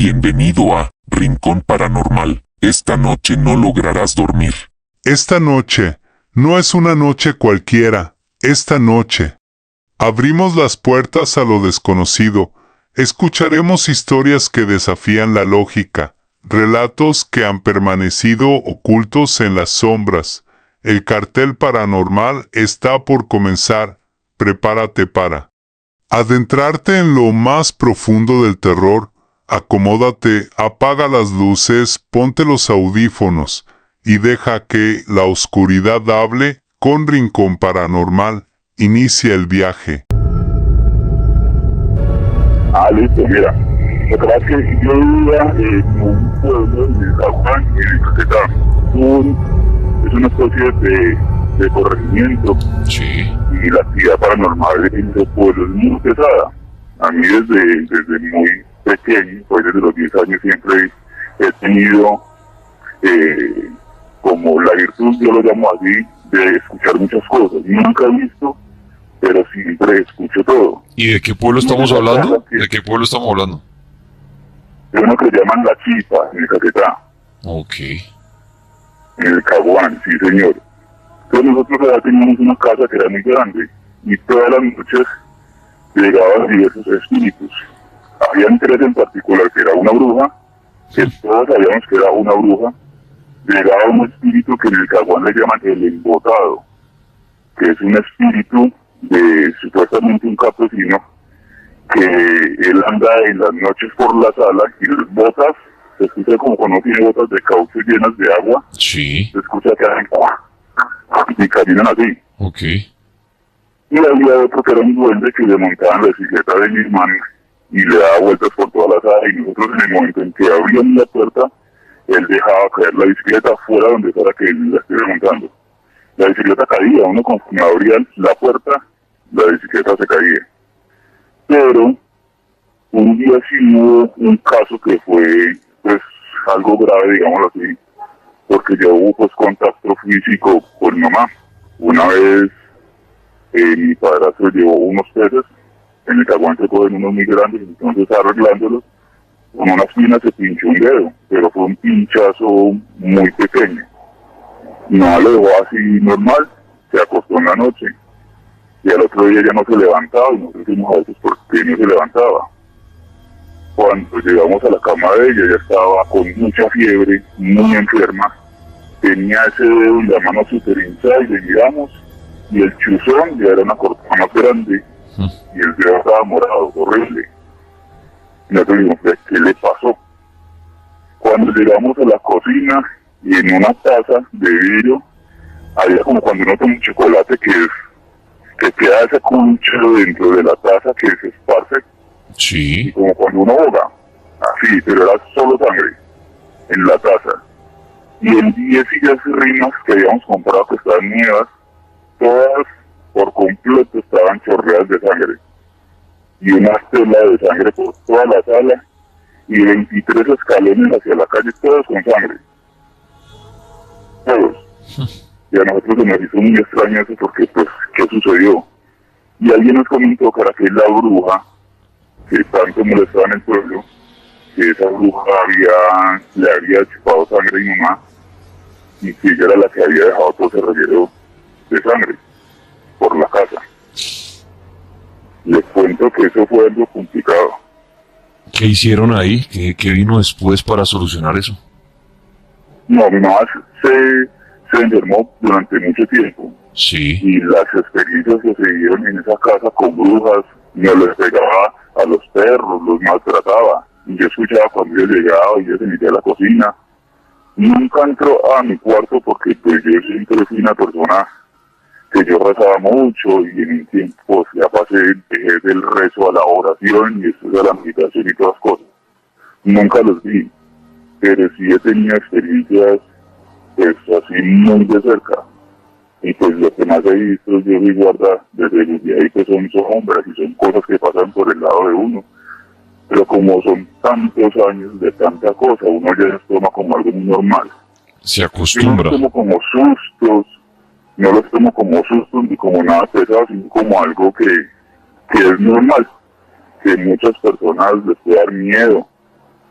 Bienvenido a Rincón Paranormal. Esta noche no lograrás dormir. Esta noche no es una noche cualquiera. Esta noche abrimos las puertas a lo desconocido. Escucharemos historias que desafían la lógica, relatos que han permanecido ocultos en las sombras. El cartel paranormal está por comenzar. Prepárate para adentrarte en lo más profundo del terror. Acomódate, apaga las luces, ponte los audífonos y deja que la oscuridad hable. Con Rincón Paranormal inicia el viaje. Listo, mira. Lo que pasa es que yo vivía en un pueblo de San Juan, en Caquetá. Es una especie de corregimiento. Sí. Y la actividad paranormal en ese pueblo es muy pesada. A mí desde muy pequeño, pues desde los 10 años siempre he tenido como la virtud, yo lo llamo así, de escuchar muchas cosas. Nunca he visto, pero siempre escucho todo. ¿Y de qué pueblo estamos hablando? ¿De qué pueblo estamos hablando? Es uno que llaman La Chipa, en el Caquetá. Ok. En el Caguán, sí señor. Entonces nosotros ya teníamos una casa que era muy grande y todas las noches llegaban diversos espíritus. Habían tres en particular, que era una bruja, que todos sabíamos que era una bruja. Llegaba un espíritu que en el Caguán le llaman el embotado, que es un espíritu de supuestamente un campesino que él anda en las noches por la sala y las botas, se escucha como cuando tiene botas de caucho llenas de agua, Sí. se escucha que hacen y caminan así. Ok. Y había otro que era un duende que le montaban la bicicleta de mi hermano y le daba vueltas por toda la sala, y nosotros en el momento en que abrían la puerta, él dejaba caer la bicicleta fuera donde fuera que él la estuviera montando. La bicicleta caía, uno conforme abría la puerta, la bicicleta se caía. Pero un día sí hubo un caso que fue pues algo grave, digámoslo así, porque ya hubo pues contacto físico con mi mamá. Una vez mi padrastro llevó unos peces, en el Caguán se cogen unos muy grandes, entonces arreglándolos, con una espina se pinchó un dedo, pero fue un pinchazo muy pequeño. No lo dejó así normal, se acostó en la noche, y al otro día ya no se levantaba, y nosotros dijimos a veces por qué no se levantaba. Cuando llegamos a la cama de ella, ella estaba con mucha fiebre, muy enferma, tenía ese dedo en la mano súper hinchada y le miramos, y el chuzón ya era una cortada más grande, y el dedo estaba morado, horrible. Y nosotros dijimos, ¿qué le pasó? Cuando llegamos a la cocina, y en una taza de vidrio, había como cuando uno toma un chocolate que queda ese concho dentro de la taza que se esparce, y Sí. como cuando uno ahoga, así, pero era solo sangre en la taza. Y en 10 sillas y rimas que habíamos comprado que estaban nuevas, todas por completo estaban chorreadas de sangre. Y una estela de sangre por toda la sala, y 23 escalones hacia la calle, todos con sangre. Todos. Y a nosotros se nos hizo muy extraño eso porque, pues, ¿qué sucedió? Y alguien nos comentó que era que la bruja, que tanto molestaba en el pueblo, que esa bruja le había chupado sangre a mi mamá, y que ella era la que había dejado todo ese reguero de sangre por la casa. Les cuento que eso fue algo complicado. ¿Qué hicieron ahí? ¿Qué vino después para solucionar eso? No, mi mamá se enfermó durante mucho tiempo, Sí. y las experiencias que se dieron en esa casa con brujas, no les pegaba a los perros, los maltrataba. Y yo escuchaba cuando ella llegaba y ella se metía a la cocina. Nunca entró a mi cuarto porque pues yo siempre fui una persona que yo rezaba mucho, y en un tiempo pues, ya dejé del rezo a la oración y después a la meditación y todas las cosas. Nunca los vi, pero sí he tenido experiencias pues así muy de cerca. Y pues lo que más he visto yo vi guarda desde ahí que son sombras y son cosas que pasan por el lado de uno. Pero como son tantos años de tanta cosa, uno ya los toma como algo muy normal. Se Yo no acostumbra. los tomo como sustos, no los tomo como sustos ni como nada pesado, sino como algo que es normal, que muchas personas les puede dar miedo,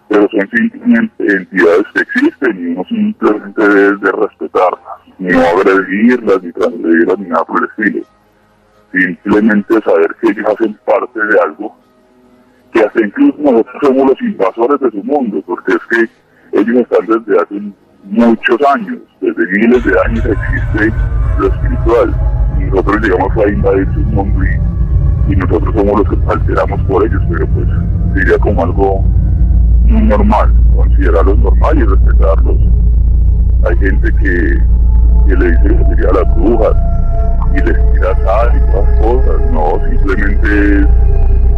pero son simplemente entidades que existen y uno simplemente debe de respetarlas, no agredirlas ni transgredirlas ni nada por el estilo. Simplemente saber que ellos hacen parte de algo, que hasta incluso nosotros somos los invasores de su mundo, porque es que ellos están desde hace muchos años, desde miles de años existe lo espiritual, y nosotros llegamos a invadir su mundo y nosotros somos los que alteramos por ellos, pero pues sería como algo muy normal, considerarlos normal y respetarlos. Hay gente que le dice que sería a las brujas y les tira sal y todas cosas, no, simplemente es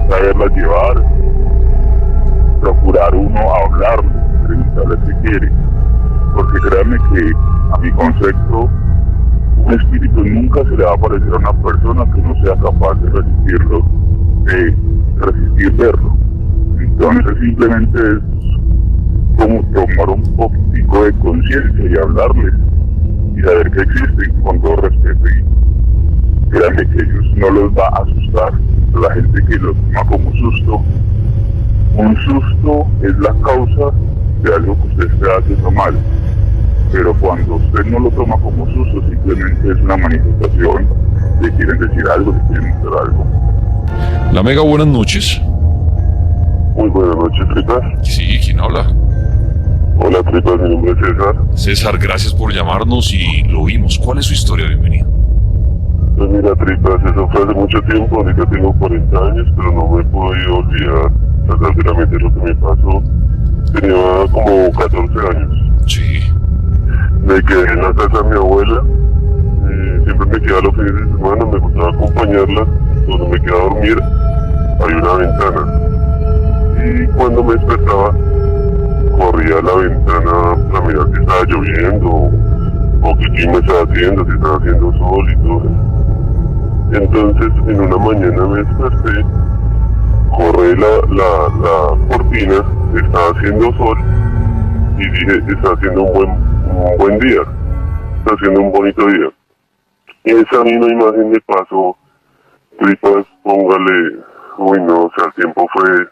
saberlas llevar, procurar uno hablarles, preguntarles qué quiere, porque créanme que a mi concepto un espíritu nunca se le va a aparecer a una persona que no sea capaz de resistirlo, de resistir verlo. Entonces simplemente es como tomar un poquitico de conciencia y hablarles y saber que existen con todo respeto, y créanme que ellos no los va a asustar. La gente que los toma como un susto es la causa de algo que usted esté haciendo mal, pero cuando usted no lo toma como susto, simplemente es una manifestación de que quieren decir algo, de que quieren mostrar algo. La Mega, buenas noches. Muy buenas noches, Tripas. Sí, ¿quién habla? Hola, Tripas, mi nombre es César. César, gracias por llamarnos y lo vimos. ¿Cuál es su historia? Bienvenido. Pues mira, Tripas, eso fue hace mucho tiempo, ahorita tengo 40 años, pero no me he podido olvidar verdaderamente lo que me pasó. Tenía como 14 años. Sí. Me quedé en la casa de mi abuela, siempre me quedaba los fines de semana, me gustaba acompañarla. Cuando me quedaba a dormir, hay una ventana. Y cuando me despertaba, corría a la ventana a mirar si estaba lloviendo, o qué clima estaba haciendo, si estaba haciendo sol y todo eso. Entonces, en una mañana me desperté, corrí la cortina, estaba haciendo sol, y dije, está haciendo un buen día, está haciendo un bonito día. Y esa misma imagen me pasó, Tripas, póngale, uy no, o sea, el tiempo fue,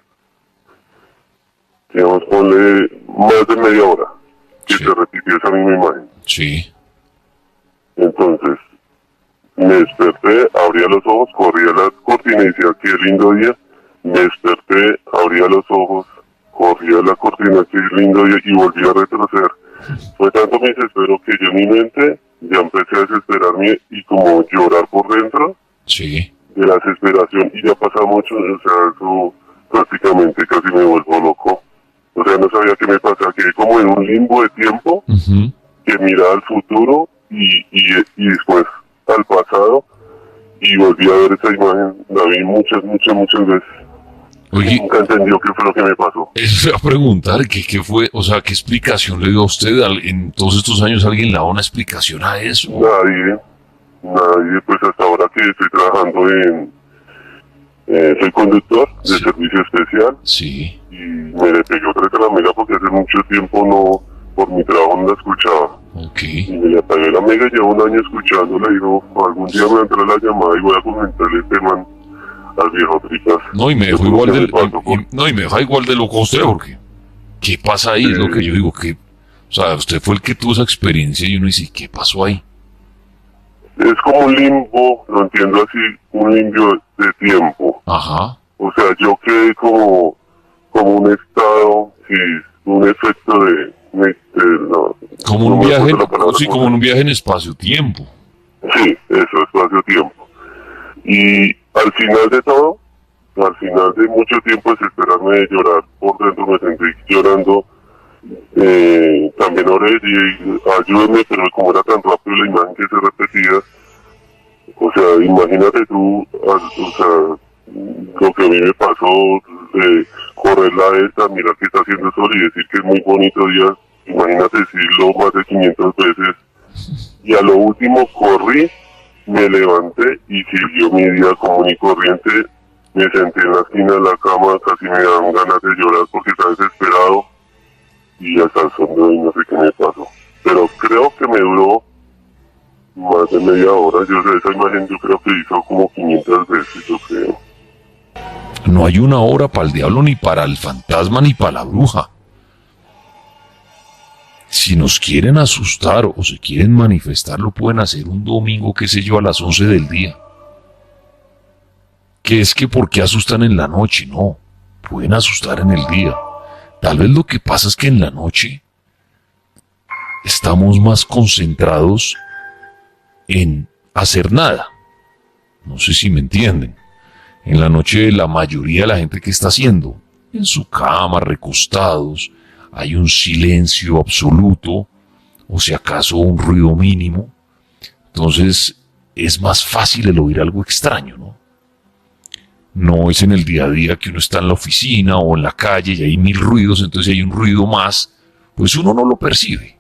digamos, ponle más de media hora que Sí. se repitió esa misma imagen. Sí. Entonces, me desperté, abría los ojos, corría la cortina y decía, qué lindo día. Me desperté, abría los ojos, corría la cortina, qué lindo día, y volví a retroceder. Fue tanto mi desespero que yo en mi mente ya empecé a desesperarme y como llorar por dentro Sí. de la desesperación, y ya pasa mucho, o sea, eso prácticamente casi me vuelvo loco. O sea, no sabía qué me pasaba, quedé como en un limbo de tiempo que miraba al futuro y después al pasado, y volví a ver esa imagen, la vi muchas veces. Oye, Nunca entendió qué fue lo que me pasó. eso se va a preguntar, ¿qué fue? O sea, ¿qué explicación le dio a usted? ¿En todos estos años alguien le da una explicación a eso? Nadie, pues hasta ahora que estoy trabajando soy conductor de Sí. servicio especial, Sí. y me le pegué otra vez a la mega porque hace mucho tiempo por mi trabajo no la escuchaba. Ok. Y me le apagué la mega, llevo un año escuchándola, y digo, algún día me va a entrar la llamada y voy a comentarle este man al viejo Tripas. No, y me dejó Yo creo igual que de... me pasó por- No, y me deja igual de loco a usted, porque... ¿Qué pasa ahí? Es lo que yo digo, que... O sea, usted fue el que tuvo esa experiencia y uno dice, ¿qué pasó ahí? Es como un limbo, lo entiendo así, un limbo de tiempo. Ajá. O sea, yo quedé como un estado, sí, un efecto no, Como no un me viaje, acuerdo la palabra, sí, como en un viaje en espacio-tiempo. Sí, eso, espacio-tiempo. Y al final de todo, al final de mucho tiempo desesperarme de llorar por dentro, me sentí llorando. También oré y ayúdame, pero como era tan rápido la imagen que se repetía, o sea, imagínate tú, o sea, lo que a mí me pasó, correr la esta, mirar que está haciendo sol y decir que es muy bonito día, imagínate decirlo más de 500 veces. Y a lo último corrí, me levanté y siguió mi día común y corriente. Me senté en la esquina de la cama, casi me dan ganas de llorar porque estaba desesperado, y hasta el son de hoy no sé qué me pasó. Pero creo que me duró más de media hora. Yo sé, esa imagen yo creo que hizo como 500 veces, yo creo. No hay una hora para el diablo, ni para el fantasma, ni para la bruja. Si nos quieren asustar o se quieren manifestar, lo pueden hacer un domingo, qué sé yo, a las 11 del día. Que es que ¿por qué asustan en la noche? No, pueden asustar en el día. Tal vez lo que pasa es que en la noche estamos más concentrados en hacer nada. No sé si me entienden. En la noche la mayoría de la gente que está haciendo, en su cama, recostados, hay un silencio absoluto, o si acaso un ruido mínimo. Entonces es más fácil el oír algo extraño, ¿no? No es en el día a día que uno está en la oficina o en la calle y hay mil ruidos, entonces si hay un ruido más, pues uno no lo percibe.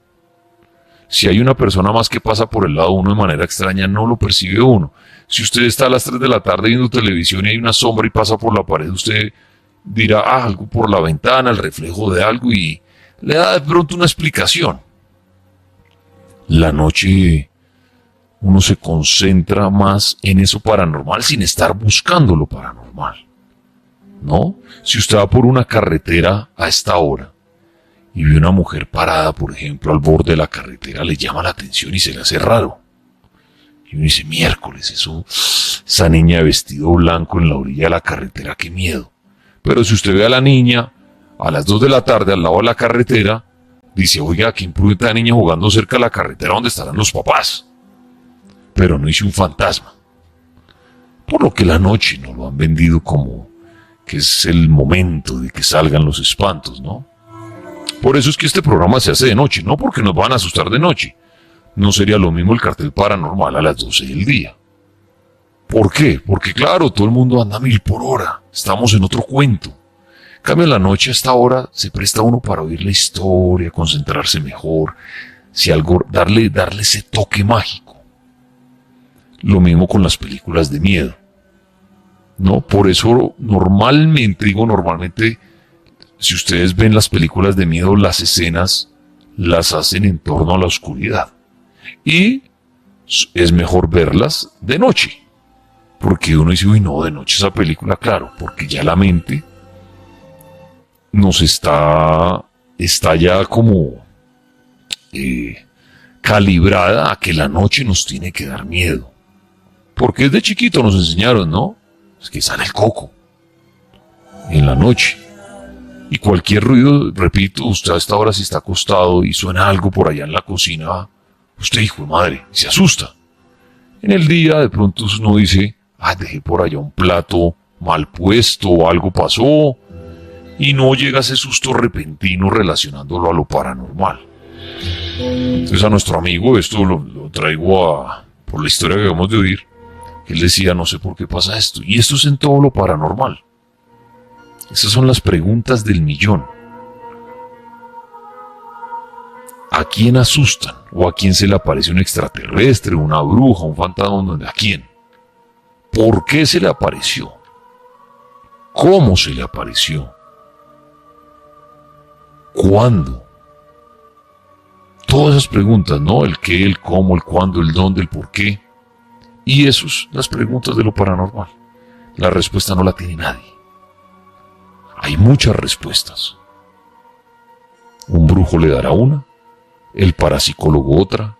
Si hay una persona más que pasa por el lado de uno de manera extraña, no lo percibe uno. Si usted está a las 3 de la tarde viendo televisión y hay una sombra y pasa por la pared, usted dirá, algo por la ventana, el reflejo de algo, y le da de pronto una explicación. La noche uno se concentra más en eso paranormal sin estar buscando lo paranormal, ¿no? Si usted va por una carretera a esta hora y ve una mujer parada, por ejemplo, al borde de la carretera, le llama la atención y se le hace raro. Y uno dice, miércoles, esa niña de vestido blanco en la orilla de la carretera, qué miedo. Pero si usted ve a la niña a las 2 de la tarde al lado de la carretera, dice, oiga, qué imprudente la niña jugando cerca de la carretera donde estarán los papás. Pero no hice un fantasma. Por lo que la noche no lo han vendido como que es el momento de que salgan los espantos, ¿no? Por eso es que este programa se hace de noche, no porque nos van a asustar de noche. No sería lo mismo el cartel paranormal a las 12 del día. ¿Por qué? Porque claro, todo el mundo anda a 1000 por hora. Estamos en otro cuento. En cambio, en la noche a esta hora se presta uno para oír la historia, concentrarse mejor, si algo, darle ese toque mágico. Lo mismo con las películas de miedo, ¿no? Por eso normalmente, si ustedes ven las películas de miedo, las escenas las hacen en torno a la oscuridad. Y es mejor verlas de noche. Porque uno dice, uy, no, de noche esa película, claro, porque ya la mente nos está ya como calibrada a que la noche nos tiene que dar miedo. Porque desde chiquito nos enseñaron, ¿no? Es que sale el coco en la noche. Y cualquier ruido, repito, usted a esta hora si está acostado y suena algo por allá en la cocina, usted, hijo de madre, se asusta. En el día de pronto uno dice, dejé por allá un plato mal puesto o algo pasó, y no llega ese susto repentino relacionándolo a lo paranormal. Entonces a nuestro amigo, esto lo traigo por la historia que acabamos de oír, él decía, no sé por qué pasa esto. Y esto es en todo lo paranormal. Esas son las preguntas del millón. ¿A quién asustan? ¿O a quién se le aparece un extraterrestre, una bruja, un fantasma? ¿A quién? ¿Por qué se le apareció? ¿Cómo se le apareció? ¿Cuándo? Todas esas preguntas, ¿no? El qué, el cómo, el cuándo, el dónde, el por qué. Y eso es las preguntas de lo paranormal. La respuesta no la tiene nadie. Hay muchas respuestas. Un brujo le dará una, el parapsicólogo otra,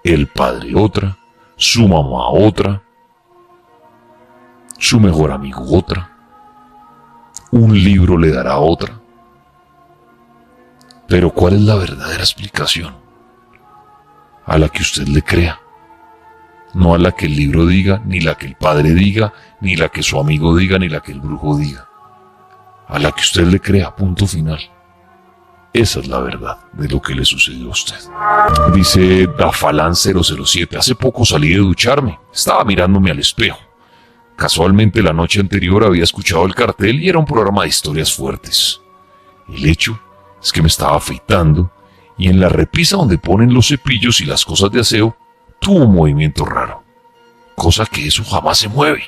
el padre otra, su mamá otra, su mejor amigo otra, un libro le dará otra. Pero ¿cuál es la verdadera explicación? A la que usted le crea. No a la que el libro diga, ni la que el padre diga, ni la que su amigo diga, ni la que el brujo diga. A la que usted le crea, punto final. Esa es la verdad de lo que le sucedió a usted. Dice Dafalán 007, hace poco salí de ducharme, estaba mirándome al espejo. Casualmente la noche anterior había escuchado el cartel y era un programa de historias fuertes. El hecho es que me estaba afeitando y en la repisa donde ponen los cepillos y las cosas de aseo, tuvo un movimiento raro, cosa que eso jamás se mueve.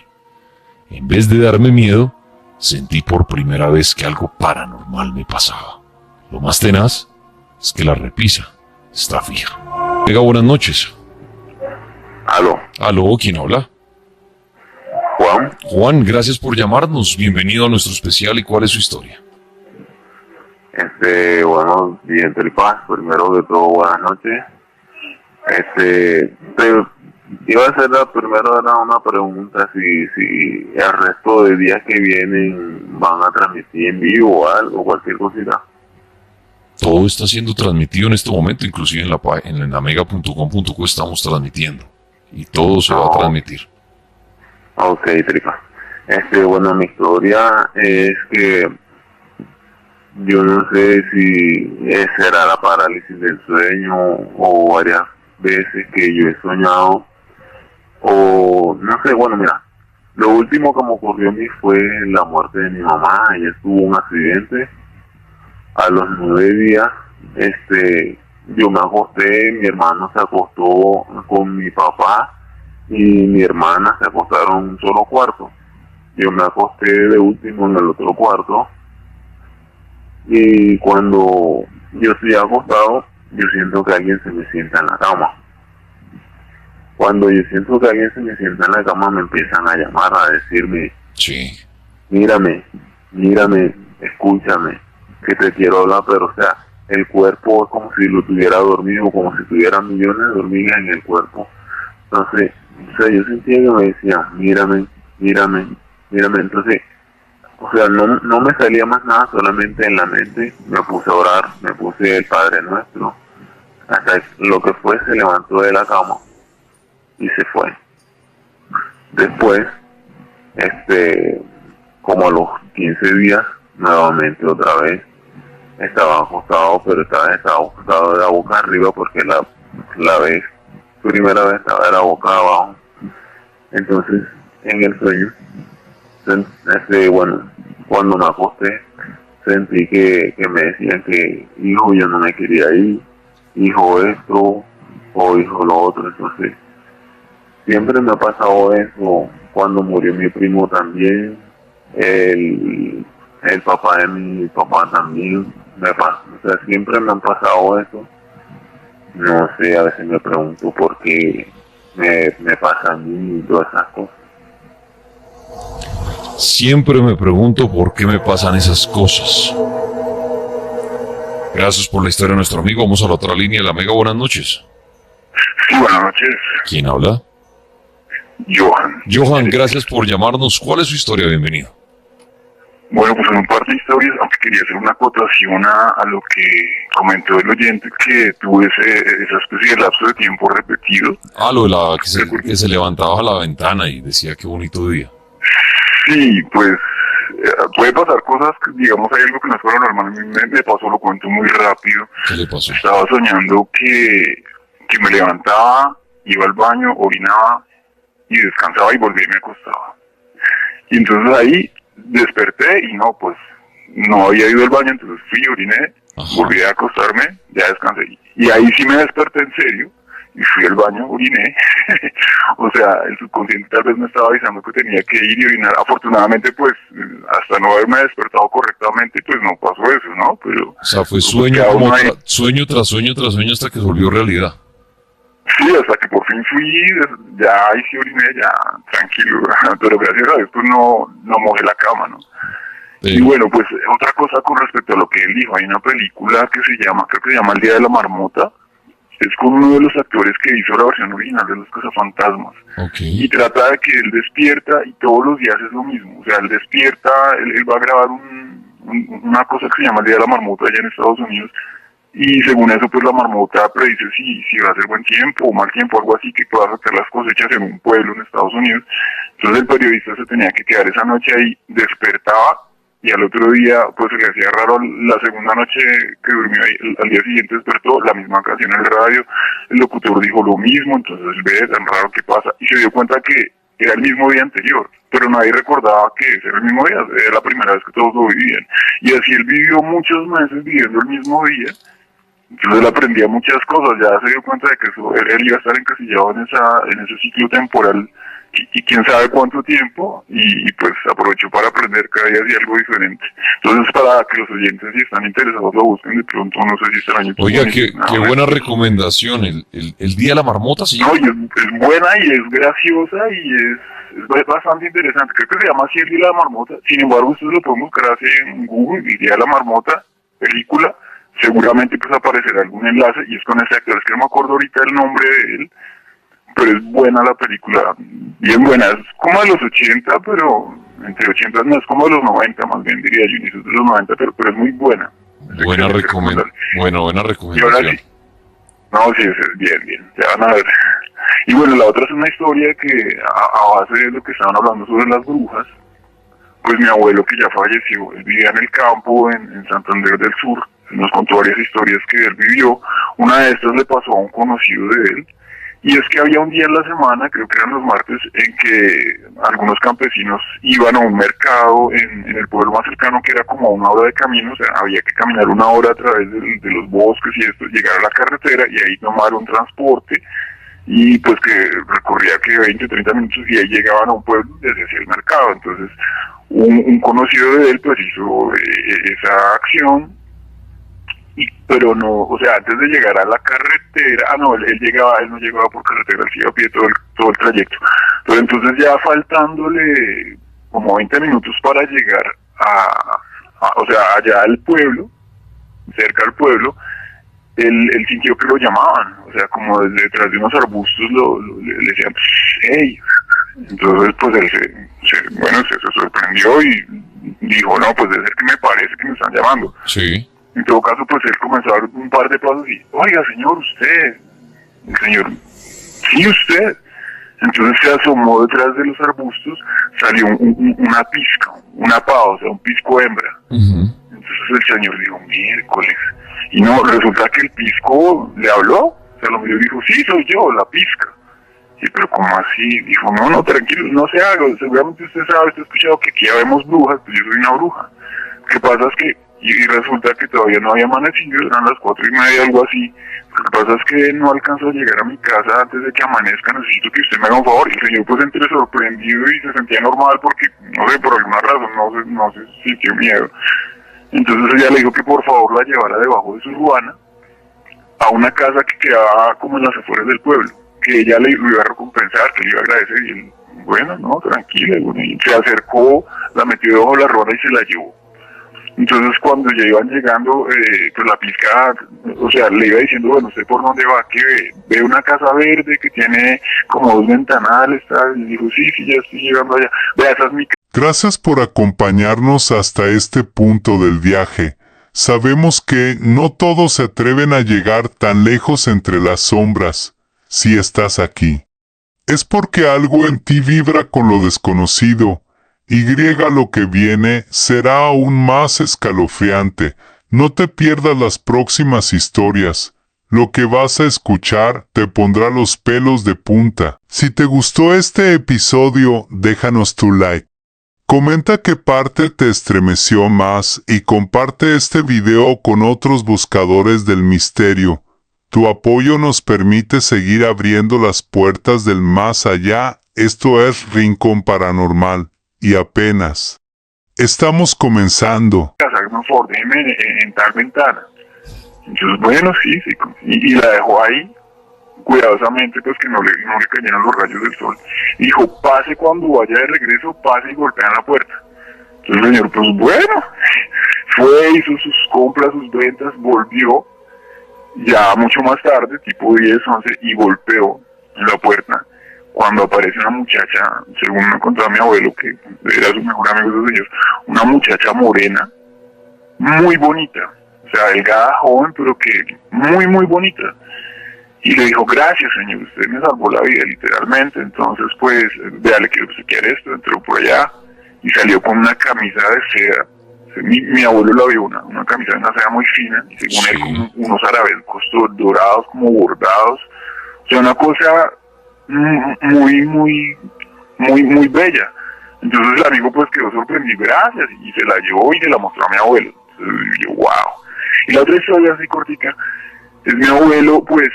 En vez de darme miedo, sentí por primera vez que algo paranormal me pasaba. Lo más tenaz es que la repisa está fija. Venga, buenas noches. Aló, ¿quién habla? Juan. Juan, gracias por llamarnos. Bienvenido a nuestro especial. ¿Y cuál es su historia? Bueno, bien, Tripas, primero de todo, buenas noches. Iba a hacer primero era una pregunta si el resto de días que vienen van a transmitir en vivo o algo, cualquier cosita. Todo está siendo transmitido en este momento, inclusive en la mega.com.co estamos transmitiendo. Y todo se va a transmitir. Ok, Tripa. Bueno, mi historia es que yo no sé si será la parálisis del sueño o varias veces que yo he soñado o no sé, bueno, mira, lo último que me ocurrió a mí fue la muerte de mi mamá. Ella tuvo un accidente a los 9 días. Yo me acosté, mi hermano se acostó con mi papá y mi hermana se acostaron en un solo cuarto. Yo me acosté de último en el otro cuarto y cuando yo estoy acostado, yo siento que alguien se me sienta en la cama. Cuando yo siento que alguien se me sienta en la cama, me empiezan a llamar, a decirme, Sí. mírame, escúchame, que te quiero hablar, pero o sea, el cuerpo es como si lo tuviera dormido, como si tuviera millones de hormigas en el cuerpo. Entonces, o sea, yo sentía que me decía, mírame, entonces, o sea, no me salía más nada, solamente en la mente me puse a orar, me puse el Padre Nuestro, hasta lo que fue se levantó de la cama y se fue. Después, como a los 15 días, nuevamente otra vez, estaba acostado, pero esta vez estaba acostado de la boca arriba porque primera vez estaba de la boca abajo. Entonces, en el sueño, bueno, cuando me acosté, sentí que me decían que, hijo, yo no me quería ir, hijo esto, o hijo lo otro. Entonces, siempre me ha pasado eso. Cuando murió mi primo también, el papá de mi papá también, o sea, siempre me han pasado eso. No sé, a veces me pregunto por qué me pasa a mí y todas esas cosas. Siempre me pregunto por qué me pasan esas cosas. Gracias por la historia de nuestro amigo. Vamos a la otra línea de la Mega. Buenas noches. Sí, buenas noches, ¿Quién habla? Johan. Johan, gracias por llamarnos. ¿Cuál es su historia? Bienvenido. Bueno, pues en un par de historias, aunque quería hacer una acotación a lo que comentó el oyente, que tuvo esa especie de lapso de tiempo repetido. Lo de la que se levantaba a la ventana y decía qué bonito día. Sí, pues puede pasar cosas, digamos, hay algo que no es fuera normal. A mí me pasó, lo cuento muy rápido. ¿Qué le pasó? Estaba soñando que me levantaba, iba al baño, orinaba y descansaba y volvía y me acostaba. Y entonces ahí desperté y pues no había ido al baño, entonces fui, oriné, volví a acostarme, ya descansé. Y ahí sí me desperté en serio y fui al baño, oriné. O sea, el subconsciente tal vez me estaba avisando que tenía que ir y orinar. Afortunadamente, pues, hasta no haberme despertado correctamente, pues no pasó eso, ¿no? Pero, o sea, fue sueño sueño tras sueño tras sueño hasta que se volvió realidad. Sí, hasta que por fin fui, ya ahí sí oriné, ya tranquilo, pero gracias a Dios pues no mojé la cama, ¿no? Y bueno, pues otra cosa con respecto a lo que él dijo, hay una película que creo que se llama El Día de la Marmota, es con uno de los actores que hizo la versión original de Los Cazafantasmas. Okay. Y trata de que él despierta y todos los días es lo mismo, o sea, él despierta, él va a grabar una cosa que se llama El Día de la Marmota allá en Estados Unidos. Y según eso, pues la marmota predice si va a ser buen tiempo o mal tiempo, algo así, que pueda afectar las cosechas en un pueblo en Estados Unidos. Entonces el periodista se tenía que quedar esa noche ahí, despertaba y al otro día pues se le hacía raro. La segunda noche que durmió ahí, al día siguiente despertó, la misma canción en el radio, el locutor dijo lo mismo, entonces ve tan raro que pasa y se dio cuenta que era el mismo día anterior, pero nadie recordaba que ese era el mismo día, era la primera vez que todos lo vivían. Y así él vivió muchos meses viviendo el mismo día. Entonces él aprendía muchas cosas, ya se dio cuenta de que él iba a estar encasillado en ese ciclo temporal y quién sabe cuánto tiempo, y pues aprovechó para aprender cada día algo diferente. Entonces, para que los oyentes, si están interesados, lo busquen de pronto, no sé si estará en YouTube. Oiga, qué buena recomendación, el Día de la Marmota, ¿sí? No, y es buena y es graciosa y es bastante interesante. Creo que se llama así El Día de la Marmota. Sin embargo, ustedes lo pueden buscar así en Google, El Día de la Marmota, película, seguramente pues aparecerá algún enlace, y es con este actor, es que no me acuerdo ahorita el nombre de él, pero es buena la película, bien buena, es como de los 80, pero entre 80 no, es como de los 90, más bien diría yo, inicios de los 90, pero es muy buena. Buena Buena recomendación. Y ahora sí, no, sí, es bien, ya van a ver. Y bueno, la otra es una historia que a base de lo que estaban hablando sobre las brujas, pues mi abuelo, que ya falleció, él vivía en el campo, en Santander del Sur, nos contó varias historias que él vivió. Una de estas le pasó a un conocido de él, y es que había un día en la semana, creo que eran los martes, en que algunos campesinos iban a un mercado en el pueblo más cercano, que era como a 1 hora de camino, o sea, había que caminar 1 hora a través de los bosques y esto, llegar a la carretera y ahí tomar un transporte, y pues que recorría que 20, 30 minutos y ahí llegaban a un pueblo desde hacia el mercado. Entonces un conocido de él pues hizo esa acción, pero no, o sea, antes de llegar a la carretera, no, él no llegaba por carretera, él iba a pie todo el trayecto, pero entonces ya faltándole como 20 minutos para llegar o sea, allá al pueblo, cerca al pueblo, él sintió que lo llamaban, o sea, como desde detrás de unos arbustos le decían, hey. Entonces pues él se sorprendió y dijo, no, pues debe ser que me parece que me están llamando. Sí. En todo caso, pues él comenzó a dar un par de pasos y, oiga, señor, usted. El señor, sí, usted. Entonces se asomó detrás de los arbustos, salió una pizca, una pava, o sea, un pisco hembra. Entonces el señor dijo, miércoles. Y no, resulta que el pisco le habló, o sea, lo miró y dijo, sí, soy yo, la pizca. Y pero ¿cómo así? Dijo, no, tranquilo, no se haga, seguramente usted sabe, usted ha escuchado que aquí ya vemos brujas, pues yo soy una bruja. Lo que pasa es que, y resulta que todavía no había amanecido, eran las 4:30, algo así. Lo que pasa es que no alcanzó a llegar a mi casa antes de que amanezca, necesito que usted me haga un favor. Y el señor pues entre sorprendido y se sentía normal porque, no sé, por alguna razón, no sé, sintió miedo. Entonces ella le dijo que por favor la llevara debajo de su ruana a una casa que quedaba como en las afueras del pueblo, que ella le iba a recompensar, que le iba a agradecer, y él, bueno, no, tranquila, y se acercó, la metió debajo de la ruana y se la llevó. Entonces cuando ya iban llegando, pues la pizca, o sea, le iba diciendo, bueno, ¿usted por dónde va? Que ve una casa verde que tiene como 2 ventanales, tal, y dijo, sí, ya estoy llegando allá, vea, esa es mi casa. Gracias por acompañarnos hasta este punto del viaje. Sabemos que no todos se atreven a llegar tan lejos entre las sombras. Si estás aquí, es porque algo en ti vibra con lo desconocido. Lo que viene será aún más escalofriante. No te pierdas las próximas historias. Lo que vas a escuchar te pondrá los pelos de punta. Si te gustó este episodio, déjanos tu like. Comenta qué parte te estremeció más y comparte este video con otros buscadores del misterio. Tu apoyo nos permite seguir abriendo las puertas del más allá. Esto es Rincón Paranormal. Y apenas estamos comenzando. Por favor, déjeme en tal ventana. Entonces, bueno, sí, y la dejó ahí, cuidadosamente, pues que no le cayeran los rayos del sol. Y dijo, pase cuando vaya de regreso, pase y golpea en la puerta. Entonces el señor, pues bueno, fue, hizo sus compras, sus ventas, volvió, ya mucho más tarde, tipo 10, 11, y golpeó en la puerta. Cuando aparece una muchacha, según me contaba mi abuelo, que era su mejor amigo de ellos, una muchacha morena, muy bonita, o sea, delgada, joven, pero que muy bonita. Y le dijo, gracias señor, usted me salvó la vida, literalmente. Entonces, pues, vea, le quiero obsequiar esto, entró por allá, y salió con una camisa de seda. Mi abuelo la vio, una camisa de una seda muy fina, y según él, con unos arabescos dorados, como bordados, o sea, una cosa muy bella. Entonces el amigo pues quedó sorprendido, gracias, y se la llevó y se la mostró a mi abuelo. Entonces yo, wow. Y la otra historia así cortica, es mi abuelo, pues,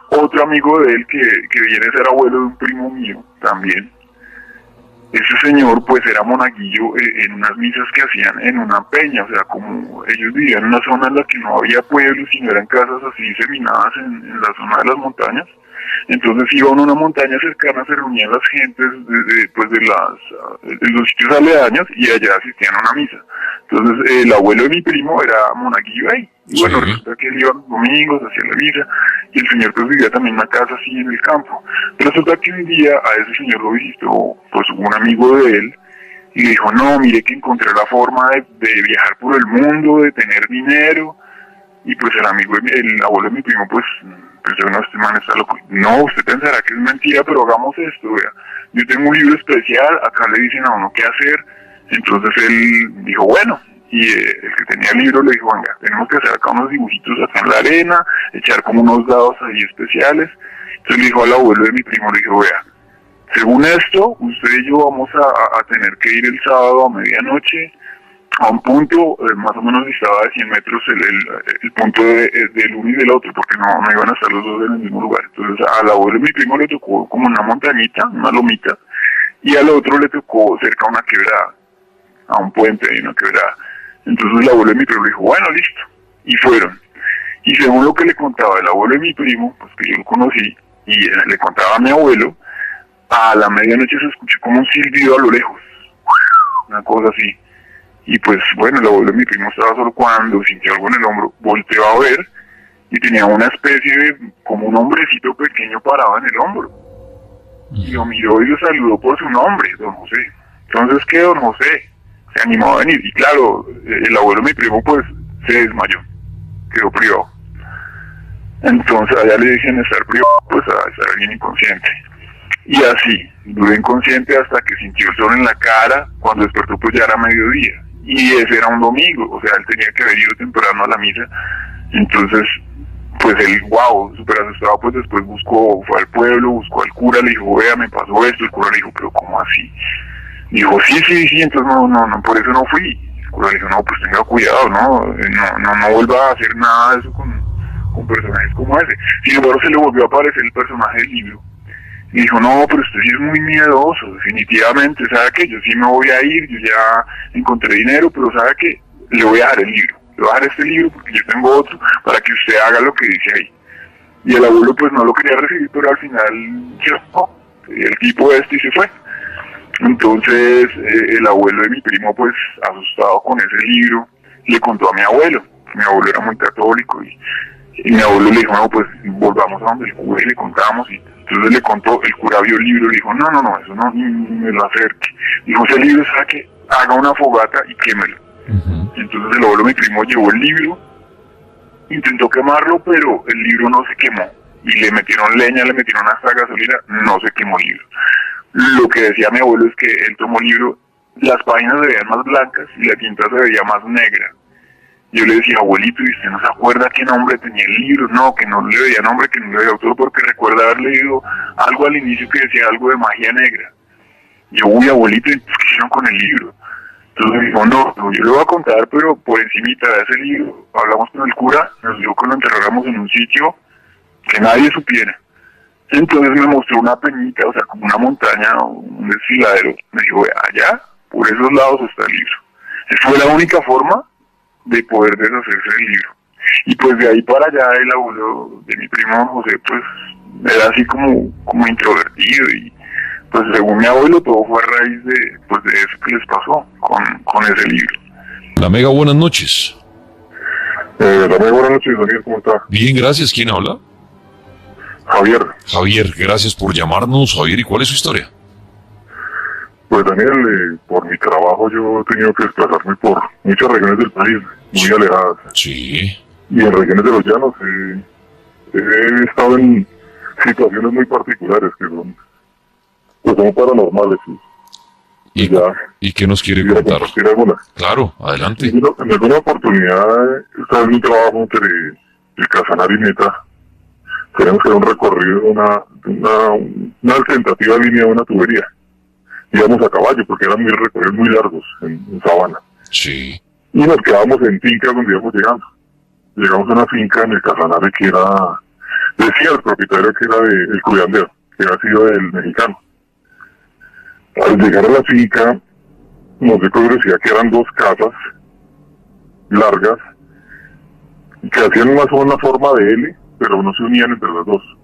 otro amigo de él que viene a ser abuelo de un primo mío también. Ese señor pues era monaguillo en unas misas que hacían en una peña, o sea, como ellos vivían en una zona en la que no había pueblos, sino eran casas así diseminadas en la zona de las montañas. Entonces iba uno a una montaña cercana, se reunían las gentes de los sitios aledaños y allá asistían a una misa. Entonces el abuelo de mi primo era monaguillo ahí. Y bueno, Sí. resulta que él iba los domingos, hacía la misa, y el señor pues vivía también en una casa así en el campo. Resulta que un día a ese señor lo visitó pues un amigo de él, y le dijo, no, mire que encontré la forma de viajar por el mundo, de tener dinero. Y pues el abuelo de mi primo, pues no, este man está loco. No, usted pensará que es mentira, pero hagamos esto, vea. Yo tengo un libro especial, acá le dicen a uno qué hacer. Entonces él dijo, bueno, y el que tenía el libro le dijo, venga, tenemos que hacer acá unos dibujitos acá en la arena, echar como unos dados ahí especiales. Entonces le dijo al abuelo de mi primo, le dijo, vea, según esto, usted y yo vamos a tener que ir el sábado a medianoche a un punto más o menos distaba de 100 metros el punto del uno y del otro, porque no iban a estar los dos en el mismo lugar. Entonces al abuelo de mi primo le tocó como una montañita, una lomita, y al otro le tocó cerca a una quebrada, a un puente y una quebrada. Entonces el abuelo de mi primo le dijo, bueno, listo, y fueron. Y según lo que le contaba el abuelo de mi primo, pues que yo lo conocí, y le contaba a mi abuelo, a la medianoche se escuchó como un silbido a lo lejos, una cosa así. Y pues bueno, el abuelo de mi primo estaba solo cuando sintió algo en el hombro, volteó a ver y tenía una especie de, como un hombrecito pequeño parado en el hombro. Y lo miró y lo saludó por su nombre, don José. Entonces, ¿qué, don José? Se animó a venir. Y claro, el abuelo de mi primo pues se desmayó, quedó privado. Entonces allá le dicen estar privado, pues a estar bien inconsciente. Y así, duró inconsciente hasta que sintió el sol en la cara, cuando despertó pues ya era mediodía. Y ese era un domingo, o sea, él tenía que haber ido temprano a la misa. Entonces, pues él, wow, súper asustado, pues después fue al pueblo, buscó al cura, le dijo, vea, me pasó esto. El cura le dijo, pero ¿cómo así? Dijo, sí, entonces no, por eso no fui. El cura le dijo, no, pues tenga cuidado, no vuelva a hacer nada de eso con personajes como ese. Sin embargo, se le volvió a aparecer el personaje del libro. Y dijo, no, pero usted sí es muy miedoso, definitivamente, ¿sabe qué? Yo sí me voy a ir, yo ya encontré dinero, pero ¿sabe qué? Le voy a dejar el libro, le voy a dejar este libro porque yo tengo otro, para que usted haga lo que dice ahí. Y el abuelo pues no lo quería recibir, pero al final el tipo y se fue. Entonces el abuelo de mi primo pues asustado con ese libro, le contó a mi abuelo era muy católico y mi abuelo le dijo, no, pues volvamos a donde el cura y le contamos. Y entonces le contó, el cura vio el libro y le dijo, no, eso no, ni me lo acerque. Dijo, ese libro, ¿sabe qué? Haga una fogata y quémelo. Entonces el abuelo de mi primo llevó el libro, intentó quemarlo, pero el libro no se quemó. Y le metieron leña, le metieron hasta gasolina, no se quemó el libro. Lo que decía mi abuelo es que él tomó el libro, las páginas se veían más blancas y la tinta se veía más negra. Yo le decía, abuelito, ¿y usted no se acuerda qué nombre tenía el libro? No, que no le veía nombre, que no le veía autor, porque recuerda haber leído algo al inicio que decía algo de magia negra. Yo, uy, abuelito, ¿qué hicieron con el libro? Entonces me dijo, no, yo le voy a contar, pero por encimita de ese libro, hablamos con el cura, nos dijo que lo enterráramos en un sitio que nadie supiera. Entonces me mostró una peñita, o sea, como una montaña, un desfiladero. Me dijo, allá, por esos lados está el libro. Esa fue la única forma de poder deshacerse del libro. Y pues de ahí para allá el abuelo de mi primo José pues era así como introvertido y pues según mi abuelo todo fue a raíz de eso que les pasó con ese libro. La Mega, buenas noches. Buenas noches, Daniel, ¿cómo está? Bien, gracias. ¿Quién habla? Javier. Javier, gracias por llamarnos. Javier, ¿y cuál es su historia? Pues Daniel, por mi trabajo yo he tenido que desplazarme por muchas regiones del país, muy alejadas. Sí. Y en regiones de los llanos he estado en situaciones muy particulares que son paranormales. ¿Y qué nos quiere Quiero contar? compartir algunas. Claro, adelante. En alguna oportunidad estaba en un trabajo entre el Casanare y Meta. Tenemos que hacer un recorrido, una tentativa línea de una tubería. Íbamos a caballo porque eran recorridos muy largos en sabana. Sí. Y nos quedábamos en fincas donde íbamos llegando. Llegamos a una finca en el Casanare que decía el propietario que era del Cuyandero, que había sido del mexicano. Al llegar a la finca, nos dio curiosidad que eran dos casas largas que hacían más o menos una forma de L, pero no se unían entre las dos.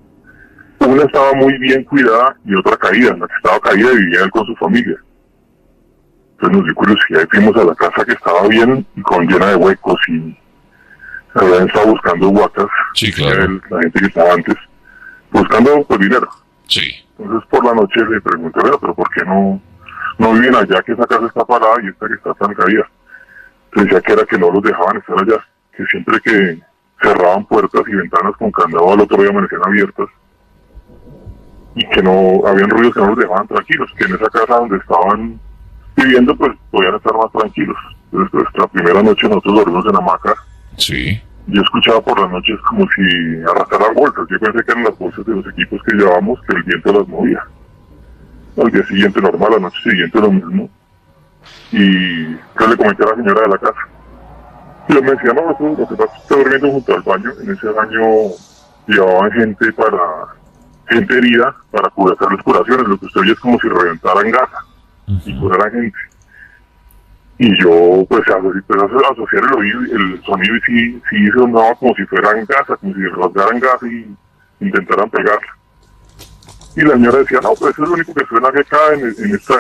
Una estaba muy bien cuidada y otra caída. La que estaba caída vivía él con su familia. Entonces nos dio curiosidad y fuimos a la casa que estaba bien y con llena de huecos y habían estado buscando huacas. Sí, claro. La gente que estaba antes buscando pues dinero. Sí. Entonces por la noche le pregunté, pero ¿por qué no viven allá, que esa casa está parada y esta que está tan caída? Entonces decía que era que no los dejaban estar allá, que siempre que cerraban puertas y ventanas con candado al otro día amanecían abiertas y que no habían ruidos que no los dejaban tranquilos, que en esa casa donde estaban viviendo pues podían estar más tranquilos. Entonces pues, la primera noche nosotros dormimos en hamaca. Sí. Yo escuchaba por las noches como si arrastraran bolsas. Yo pensé que eran las bolsas de los equipos que llevábamos, que el viento las movía. Al día siguiente normal, la noche siguiente lo mismo. Y yo le comenté a la señora de la casa. Y ella me decía, no, eso, lo que pasa es que estoy durmiendo junto al baño. En ese baño llevaban gente herida para hacerles curaciones. Lo que usted oye es como si reventaran gasa y curaran gente. Y yo pues empecé a asociar el oído, el sonido, y sí sonaba como si fueran gasa, como si rasgaran gasa y intentaran pegarla. Y la señora decía, no, pues eso es lo único que suena que acá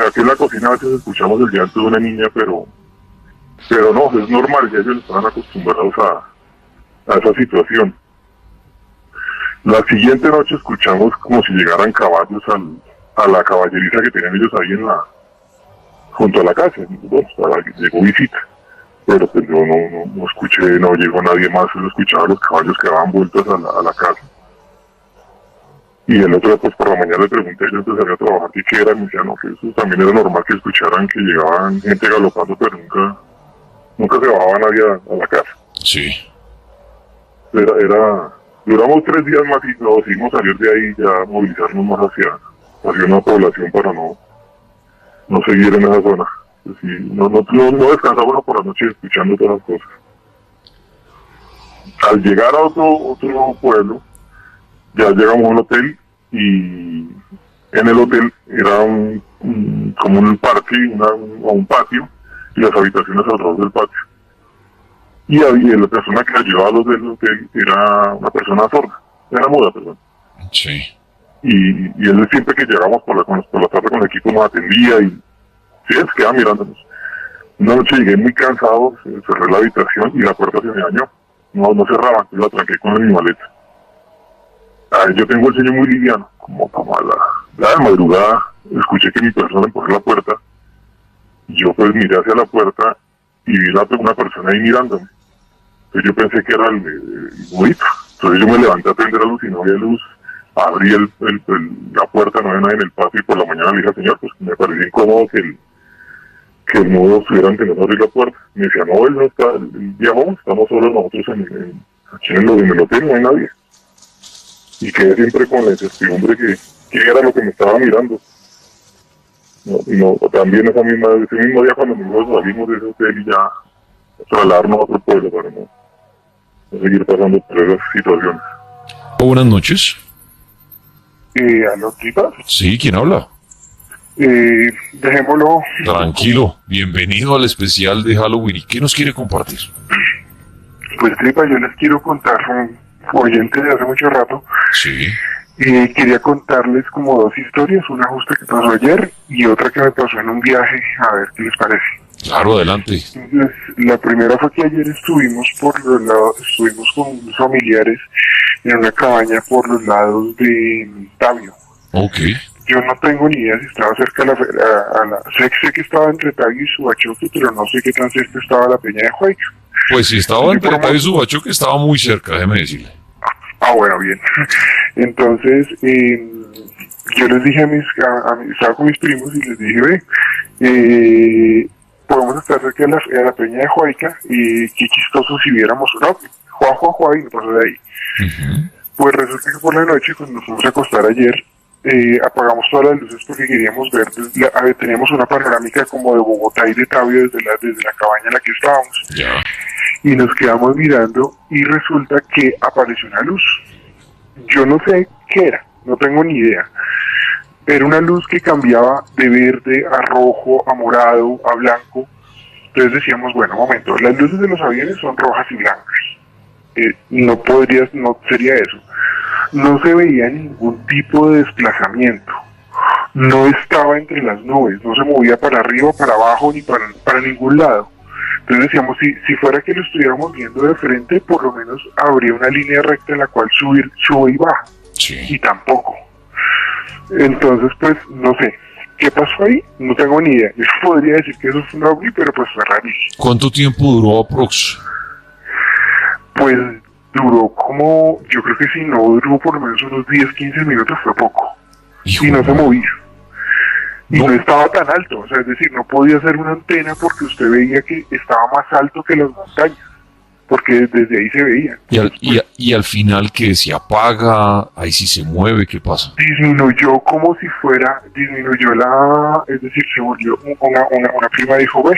aquí en la cocina a veces escuchamos el llanto de una niña, pero no, es normal, ya ellos estaban acostumbrados a esa situación. La siguiente noche escuchamos como si llegaran caballos a la caballeriza que tenían ellos ahí junto a la casa. Bueno, llegó visita, pero pues yo no escuché, no llegó nadie más, solo escuchaba los caballos que daban vueltas a la casa. Y el otro día, pues por la mañana le pregunté, yo antes salía a trabajar qué era, y me decía, no, que eso también era normal que escucharan que llegaban gente galopando, pero nunca se bajaba nadie a la casa. Sí. Duramos 3 días más y nos decidimos salir de ahí, ya movilizarnos más hacia una población para no seguir en esa zona. Es decir, no descansamos por la noche escuchando todas las cosas. Al llegar a otro pueblo, ya llegamos a un hotel y en el hotel era como un parque, un patio, y las habitaciones alrededor del patio. Y la persona que ayudaba a los del hotel era una persona sorda, era muda, perdón. Sí. Y él siempre que llegamos por la tarde con el equipo nos atendía y sí, se quedaba mirándonos. Una noche llegué muy cansado, cerré la habitación y la puerta se me dañó. No cerraba, yo la tranqué con mi maleta. Yo tengo el sueño muy liviano, como a la madrugada, escuché que mi persona empujó la puerta. Yo pues miré hacia la puerta y vi una persona ahí mirándome. Entonces yo pensé que era el bonito. Entonces yo me levanté a prender la luz y no había luz. Abrí la puerta, no había nadie en el patio, y por la mañana le dije al señor, pues me parecía incómodo que el mudo estuviera ante nosotros abrir la puerta. Me decía, no, él no está, él viajó, estamos solos nosotros aquí en el hotel, no hay nadie. Y quedé siempre con la incertidumbre que era lo que me estaba mirando. También ese mismo día cuando nosotros salimos de ese hotel y ya trasladarnos a otro pueblo para no seguir pasando por esas situaciones. Buenas noches. ¿Aló, Tripa? Sí, ¿quién habla? Dejémoslo. Tranquilo, bienvenido al especial de Halloween. ¿Y qué nos quiere compartir? Pues Tripa, yo les quiero contar, oyente de hace mucho rato, Sí. quería contarles como 2 historias, una justa que pasó ayer y otra que me pasó en un viaje, a ver qué les parece. Claro, adelante. Entonces, la primera fue que ayer estuvimos con unos familiares en una cabaña por los lados de Tabio. Ok. Yo no tengo ni idea si estaba cerca sé que estaba entre Tabio y Subachoque, pero no sé qué tan cerca estaba la Peña de Huayca. Pues si estaba entre Tabio y Subachoque, estaba muy cerca, déjeme decirle. Bueno, bien. Entonces, yo les dije estaba con mis primos y les dije, podemos estar cerca de la Peña de Huayca y qué chistoso si viéramos un ovni. Juá, y no pasó de ahí. Uh-huh. Pues resulta que por la noche, cuando nos fuimos a acostar ayer, apagamos todas las luces porque queríamos ver, teníamos una panorámica como de Bogotá y de Tabio desde la cabaña en la que estábamos. Ya. Y nos quedamos mirando y resulta que apareció una luz. Yo no sé qué era, no tengo ni idea. Era una luz que cambiaba de verde a rojo, a morado, a blanco. Entonces decíamos, bueno, un momento, las luces de los aviones son rojas y blancas. No sería eso. No se veía ningún tipo de desplazamiento. No estaba entre las nubes, no se movía para arriba, para abajo, ni para ningún lado. Entonces decíamos, si fuera que lo estuviéramos viendo de frente, por lo menos habría una línea recta en la cual sube y baja. Sí. Y tampoco. Entonces, pues, no sé. ¿Qué pasó ahí? No tengo ni idea. Yo podría decir que eso fue un ovni, pero pues fue rarísimo. ¿Cuánto tiempo duró aprox? Pues duró como, yo creo que si no duró por lo menos unos 10, 15 minutos fue poco. Hijo Y no de se madre. movía. Y No. no estaba tan alto, o sea, es decir, no podía ser una antena porque usted veía que estaba más alto que las montañas, porque desde ahí se veía. Y al final que se apaga, ahí sí se mueve, ¿qué pasa? Disminuyó como si fuera, es decir, se volvió, una prima dijo, ve,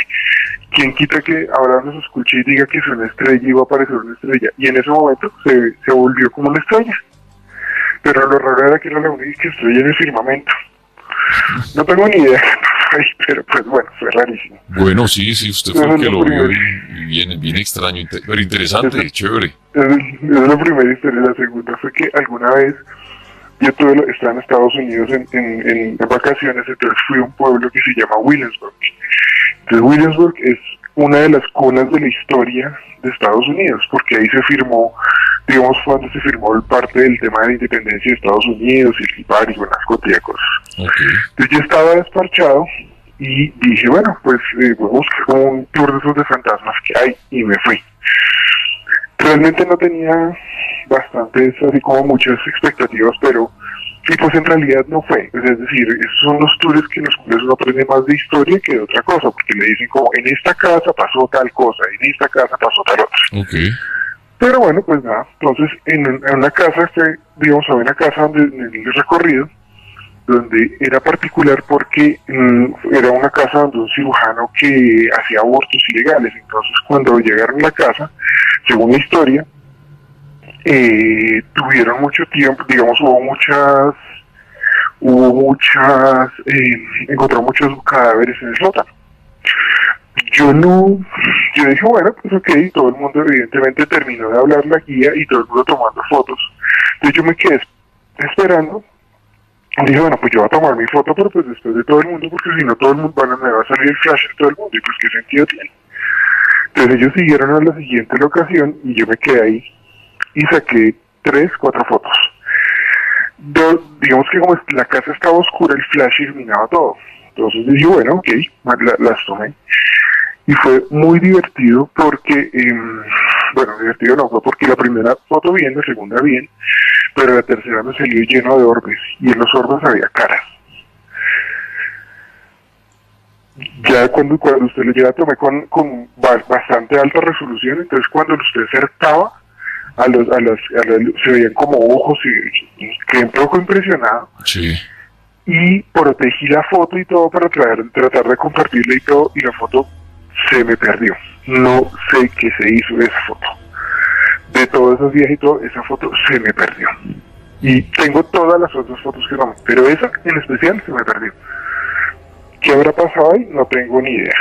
¿quién quita que ahora nos escuche y diga que es una estrella y va a aparecer una estrella? Y en ese momento se volvió como una estrella. Pero lo raro era que era la única estrella en el firmamento. No tengo ni idea, pero pues bueno, fue rarísimo. Bueno, sí, usted fue el Eso es que lo lo vio primero. y bien extraño, pero interesante, chévere. Esa es la primera historia. La segunda fue que alguna vez yo estaba en Estados Unidos en vacaciones, entonces fui a un pueblo que se llama Williamsburg. Entonces Williamsburg es una de las cunas de la historia de Estados Unidos, porque ahí se firmó, digamos, fue donde se firmó parte del tema de la independencia de Estados Unidos y el Kipar y una cantidad de cosas. Okay. Entonces yo estaba desparchado y dije, bueno, pues voy a buscar como un tour de esos de fantasmas que hay, y me fui. Realmente no tenía bastantes, así como muchas expectativas, pero y pues en realidad no fue. Es decir, esos son los tours que en los cuales uno aprende más de historia que de otra cosa, porque le dicen como, en esta casa pasó tal cosa, en esta casa pasó tal otra. Okay. Pero bueno, pues nada, entonces en una casa, digamos, había una casa donde, en el recorrido, donde era particular porque era una casa donde un cirujano que hacía abortos ilegales. Entonces cuando llegaron a la casa, según la historia, tuvieron mucho tiempo, digamos, encontraron muchos cadáveres en el sótano. Yo dije, bueno, pues ok, todo el mundo evidentemente terminó de hablar la guía y todo el mundo tomando fotos. Entonces yo me quedé esperando. Dije, bueno, pues yo voy a tomar mi foto, pero pues después de todo el mundo, porque si no todo el mundo me va a salir el flash de todo el mundo, y pues qué sentido tiene. Entonces ellos siguieron a la siguiente locación y yo me quedé ahí y saqué 3, 4 fotos. Digamos que como la casa estaba oscura, el flash iluminaba todo. Entonces dije, bueno, ok, las tomé. Y fue muy divertido porque, bueno, divertido no fue porque la primera foto bien, la segunda bien, pero la tercera me salió lleno de orbes, y en los orbes había caras. Ya cuando usted ya tomé con bastante alta resolución, entonces cuando usted acercaba, se veían como ojos y quedé un poco impresionado. Sí. Y protegí la foto y todo para tratar de compartirla y todo, y la foto se me perdió. No sé qué se hizo de esa foto. De todos esos días y todo, esa foto se me perdió. Y tengo todas las otras fotos que tomé, pero esa en especial se me perdió. ¿Qué habrá pasado ahí? No tengo ni idea.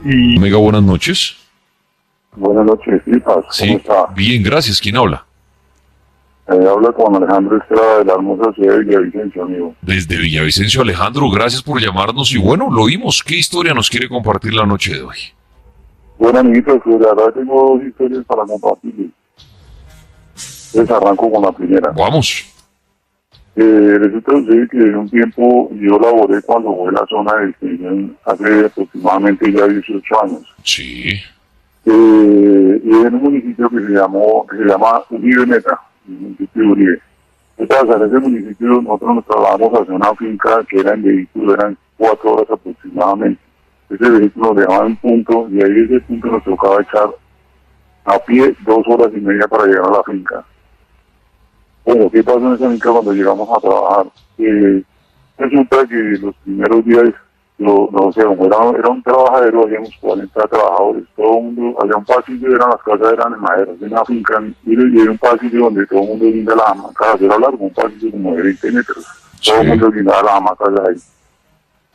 Y Mega, buenas noches. Buenas noches, Filipas. ¿Cómo Sí, está? bien, gracias. ¿Quién habla? Habla con Alejandro Estrada de la hermosa ciudad de Villavicencio, amigo. Desde Villavicencio, Alejandro, gracias por llamarnos. Y bueno, lo oímos. ¿Qué historia nos quiere compartir la noche de hoy? Bueno, amiguitos, pues la verdad tengo 2 historias para compartir. Entonces arranco con la primera. Vamos. Resulta que en un tiempo yo laboré cuando fue la zona del Crimen hace aproximadamente ya 18 años. Sí. Y en un municipio que se llama Uribe Meta, el municipio de Uribe. Entonces, en ese municipio nosotros nos trasladamos hacia una finca que era en vehículo, eran 4 horas aproximadamente. Ese vehículo nos dejaba en un punto y ahí de ese punto nos tocaba echar a pie 2 horas y media para llegar a la finca. Bueno, ¿qué pasó en esa finca cuando llegamos a trabajar? Resulta que los primeros días, era un trabajadero, habíamos 40 trabajadores, todo el mundo, había un pasillo, las casas eran de madera, de una finca, y había un pasillo donde todo el mundo linda las hamacas, era largo, un pasillo como de 20 metros, todo el mundo lindaba las hamacas ahí.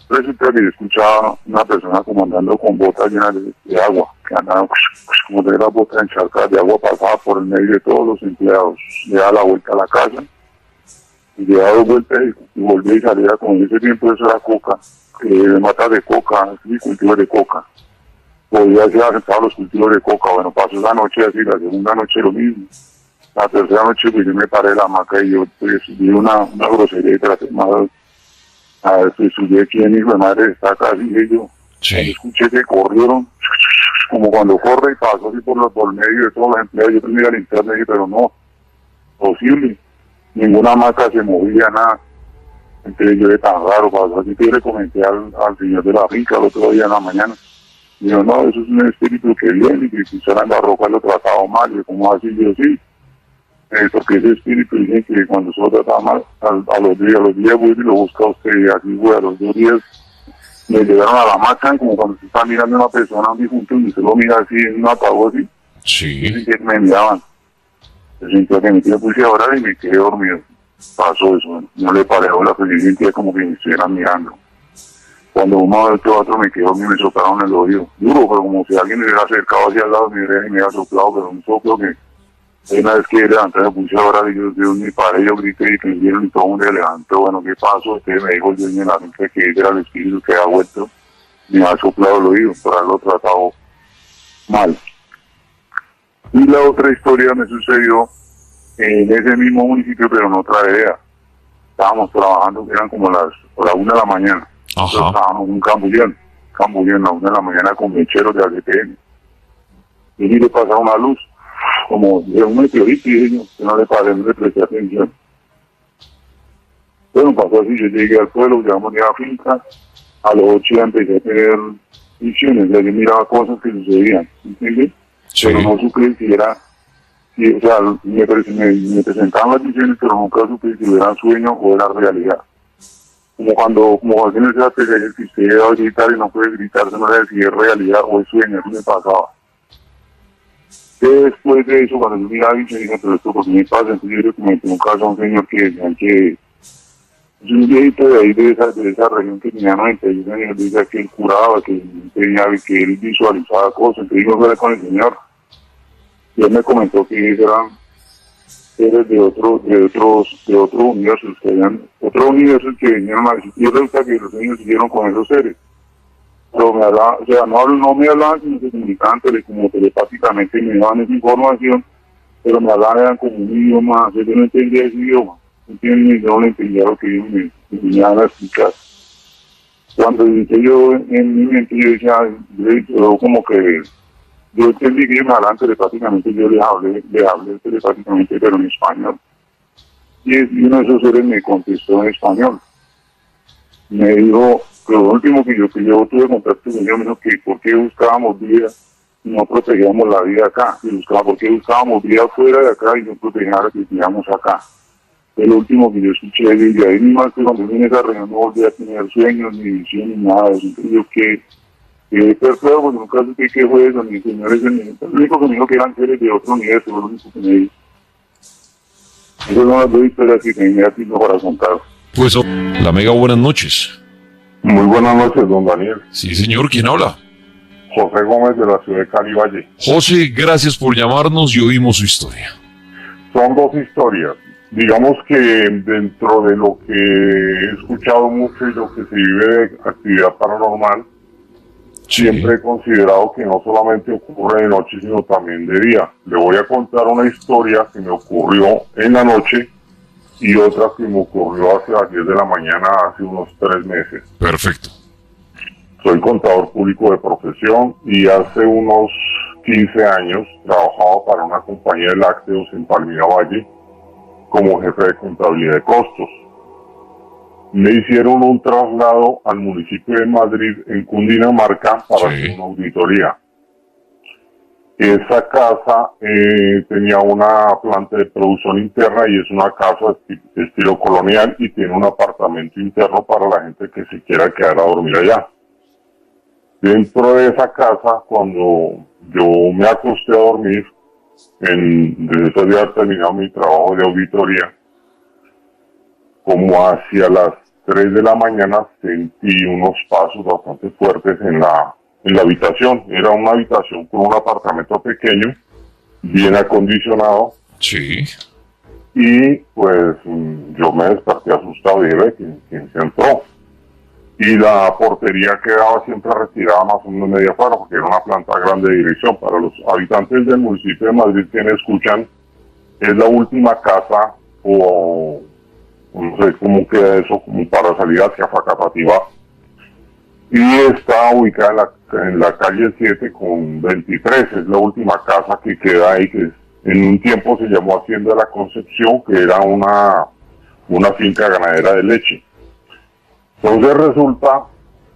Resulta que yo escuchaba una persona como andando con botas llenas de agua, que andaba como de las botas encharcadas de agua, pasaba por el medio de todos los empleados, le daba la vuelta a la casa, y le daba 2 vueltas y volvía y salía. Como en ese tiempo eso era coca, matas de coca, y cultivos de coca. Podía ser aceptado los cultivos de coca. Bueno, pasó esa noche así, la segunda noche lo mismo. La tercera noche pues yo me paré de la hamaca y yo pues vi una grosería y traté más a ver, pues subí quién hijo de madre está acá, dije yo. Sí. Cuando escuché que corrieron, como cuando corre y pasó así por medio de todos los empleados, yo tenía la linterna y dije, pero no, posible, ninguna hamaca se movía, nada. Entonces yo de tan raro, pasó así que yo le comenté al señor de la finca el otro día en la mañana. Y yo, no, eso es un espíritu que viene y que quizá en la ropa lo trataba mal. Y yo, ¿cómo así? Yo, sí. Porque ese espíritu dice que cuando se lo trataba mal, a los días vuelve y lo busca usted. Y así fue, a los 2 días me llegaron a la hamaca, como cuando se está mirando a una persona, un difunto, y usted lo mira así, en un apagón así. Sí. Y que me miraban. Yo sentía que mi tía puse a orar y me quedé dormido. Pasó eso, no le paré la feliz, sentía como que me estuvieran mirando. Cuando uno de otro me quedó y me soplaron el oído. Duro, pero como si alguien me hubiera acercado hacia al lado de mi oreja y me hubiera soplado, pero un soplo que una vez que levanté me puse a orar y yo me paré, yo grité y prendieron y todo el mundo se levantó. Bueno, ¿qué pasó? Usted me dijo el dueño de la finca que era el espíritu que había vuelto, me ha soplado el oído por haberlo tratado mal. Y la otra historia me sucedió en ese mismo municipio, pero en otra área. Estábamos trabajando, eran como las 1 de la mañana. Ajá. Estábamos en un cambullón a la 1 de la mañana con mecheros de ACTN. Y le pasaba una luz, como de un meteorito, y dije, que no le paré, no le presté atención. Bueno, pasó así, yo llegué al pueblo, llegamos a la finca, a los 8 ya empecé a tener visiones, ya yo miraba cosas que sucedían, ¿entiendes? Sí. Pero no supe si era, o sea, me presentaban las visiones, pero nunca supe si era sueño o era realidad. Como cuando en esa pesadilla que usted va a gritar y no puede gritar, se no sabe si es realidad o es sueño, eso me pasaba. Después de eso, cuando yo miraba y dije, pero esto por qué me pasa, entonces yo le comenté un caso a un señor que decían que es un viejito de ahí de esa región que tenía 91 años, decía que él curaba, que él visualizaba cosas, entonces yo hablé con el señor y él me comentó que eran seres de otros universos, otros universos que vinieron a existir. Y resulta que los niños siguieron con esos seres. Pero me hablaban, o sea, no me hablaban, sino que se comunicaban como telepáticamente, me daban esa información, pero me hablaban eran como un idioma, yo no entendía ese idioma, ¿entiendes? Yo no entendía lo que ellos me enseñaban a explicar. Cuando dije yo en mi mente, yo decía, yo como que yo entendí que ellos me hablaban telepáticamente, yo les hablé telepáticamente, pero en español. Y uno de esos seres me contestó en español. Me dijo, lo último que yo tuve contacto con ellos, me dijo que por qué buscábamos vida y no protegíamos la vida acá. Por qué buscábamos vida fuera de acá y no protegíamos la que teníamos acá. Fue lo último que yo escuché de ella. Ahí mismo que cuando vine a esa reunión no volví a tener sueños, ni visión, ni nada de eso. Entonces yo pero porque nunca supe qué fue eso, ni señores, lo único que me dijo que eran seres de otro universo, lo único que me dijo. Esas son las 2 historias que tenía tiempo para contar. Pues, la mega, buenas noches. Muy buenas noches, don Daniel. Sí, señor, ¿quién habla? José Gómez de la ciudad de Cali Valle. José, gracias por llamarnos y oímos su historia. Son 2 historias. Digamos que dentro de lo que he escuchado mucho y lo que se vive de actividad paranormal, Sí. siempre he considerado que no solamente ocurre de noche, sino también de día. Le voy a contar una historia que me ocurrió en la noche y otra que me ocurrió hace las 10 de la mañana, hace unos 3 meses. Perfecto. Soy contador público de profesión y hace unos 15 años trabajaba para una compañía de lácteos en Palmira Valle como jefe de contabilidad de costos. Me hicieron un traslado al municipio de Madrid, en Cundinamarca, para hacer una auditoría. Esa casa tenía una planta de producción interna y es una casa estilo colonial y tiene un apartamento interno para la gente que se quiera quedar a dormir allá. Dentro de esa casa, cuando yo me acosté a dormir, después de haber terminado mi trabajo de auditoría, como hacia las 3 de la mañana sentí unos pasos bastante fuertes en la habitación. Era una habitación con un apartamento pequeño, bien acondicionado, Sí. y pues yo me desperté asustado y dije, ¿quién se entró? Y la portería quedaba siempre retirada más o menos media cuadra, porque era una planta grande de dirección. Para los habitantes del municipio de Madrid que me escuchan, es la última casa, o no sé cómo queda eso, como para salir hacia Facatativá. Y está ubicada en la calle 7 con 23, es la última casa que queda ahí, que en un tiempo se llamó Hacienda La Concepción, que era una finca ganadera de leche. Entonces resulta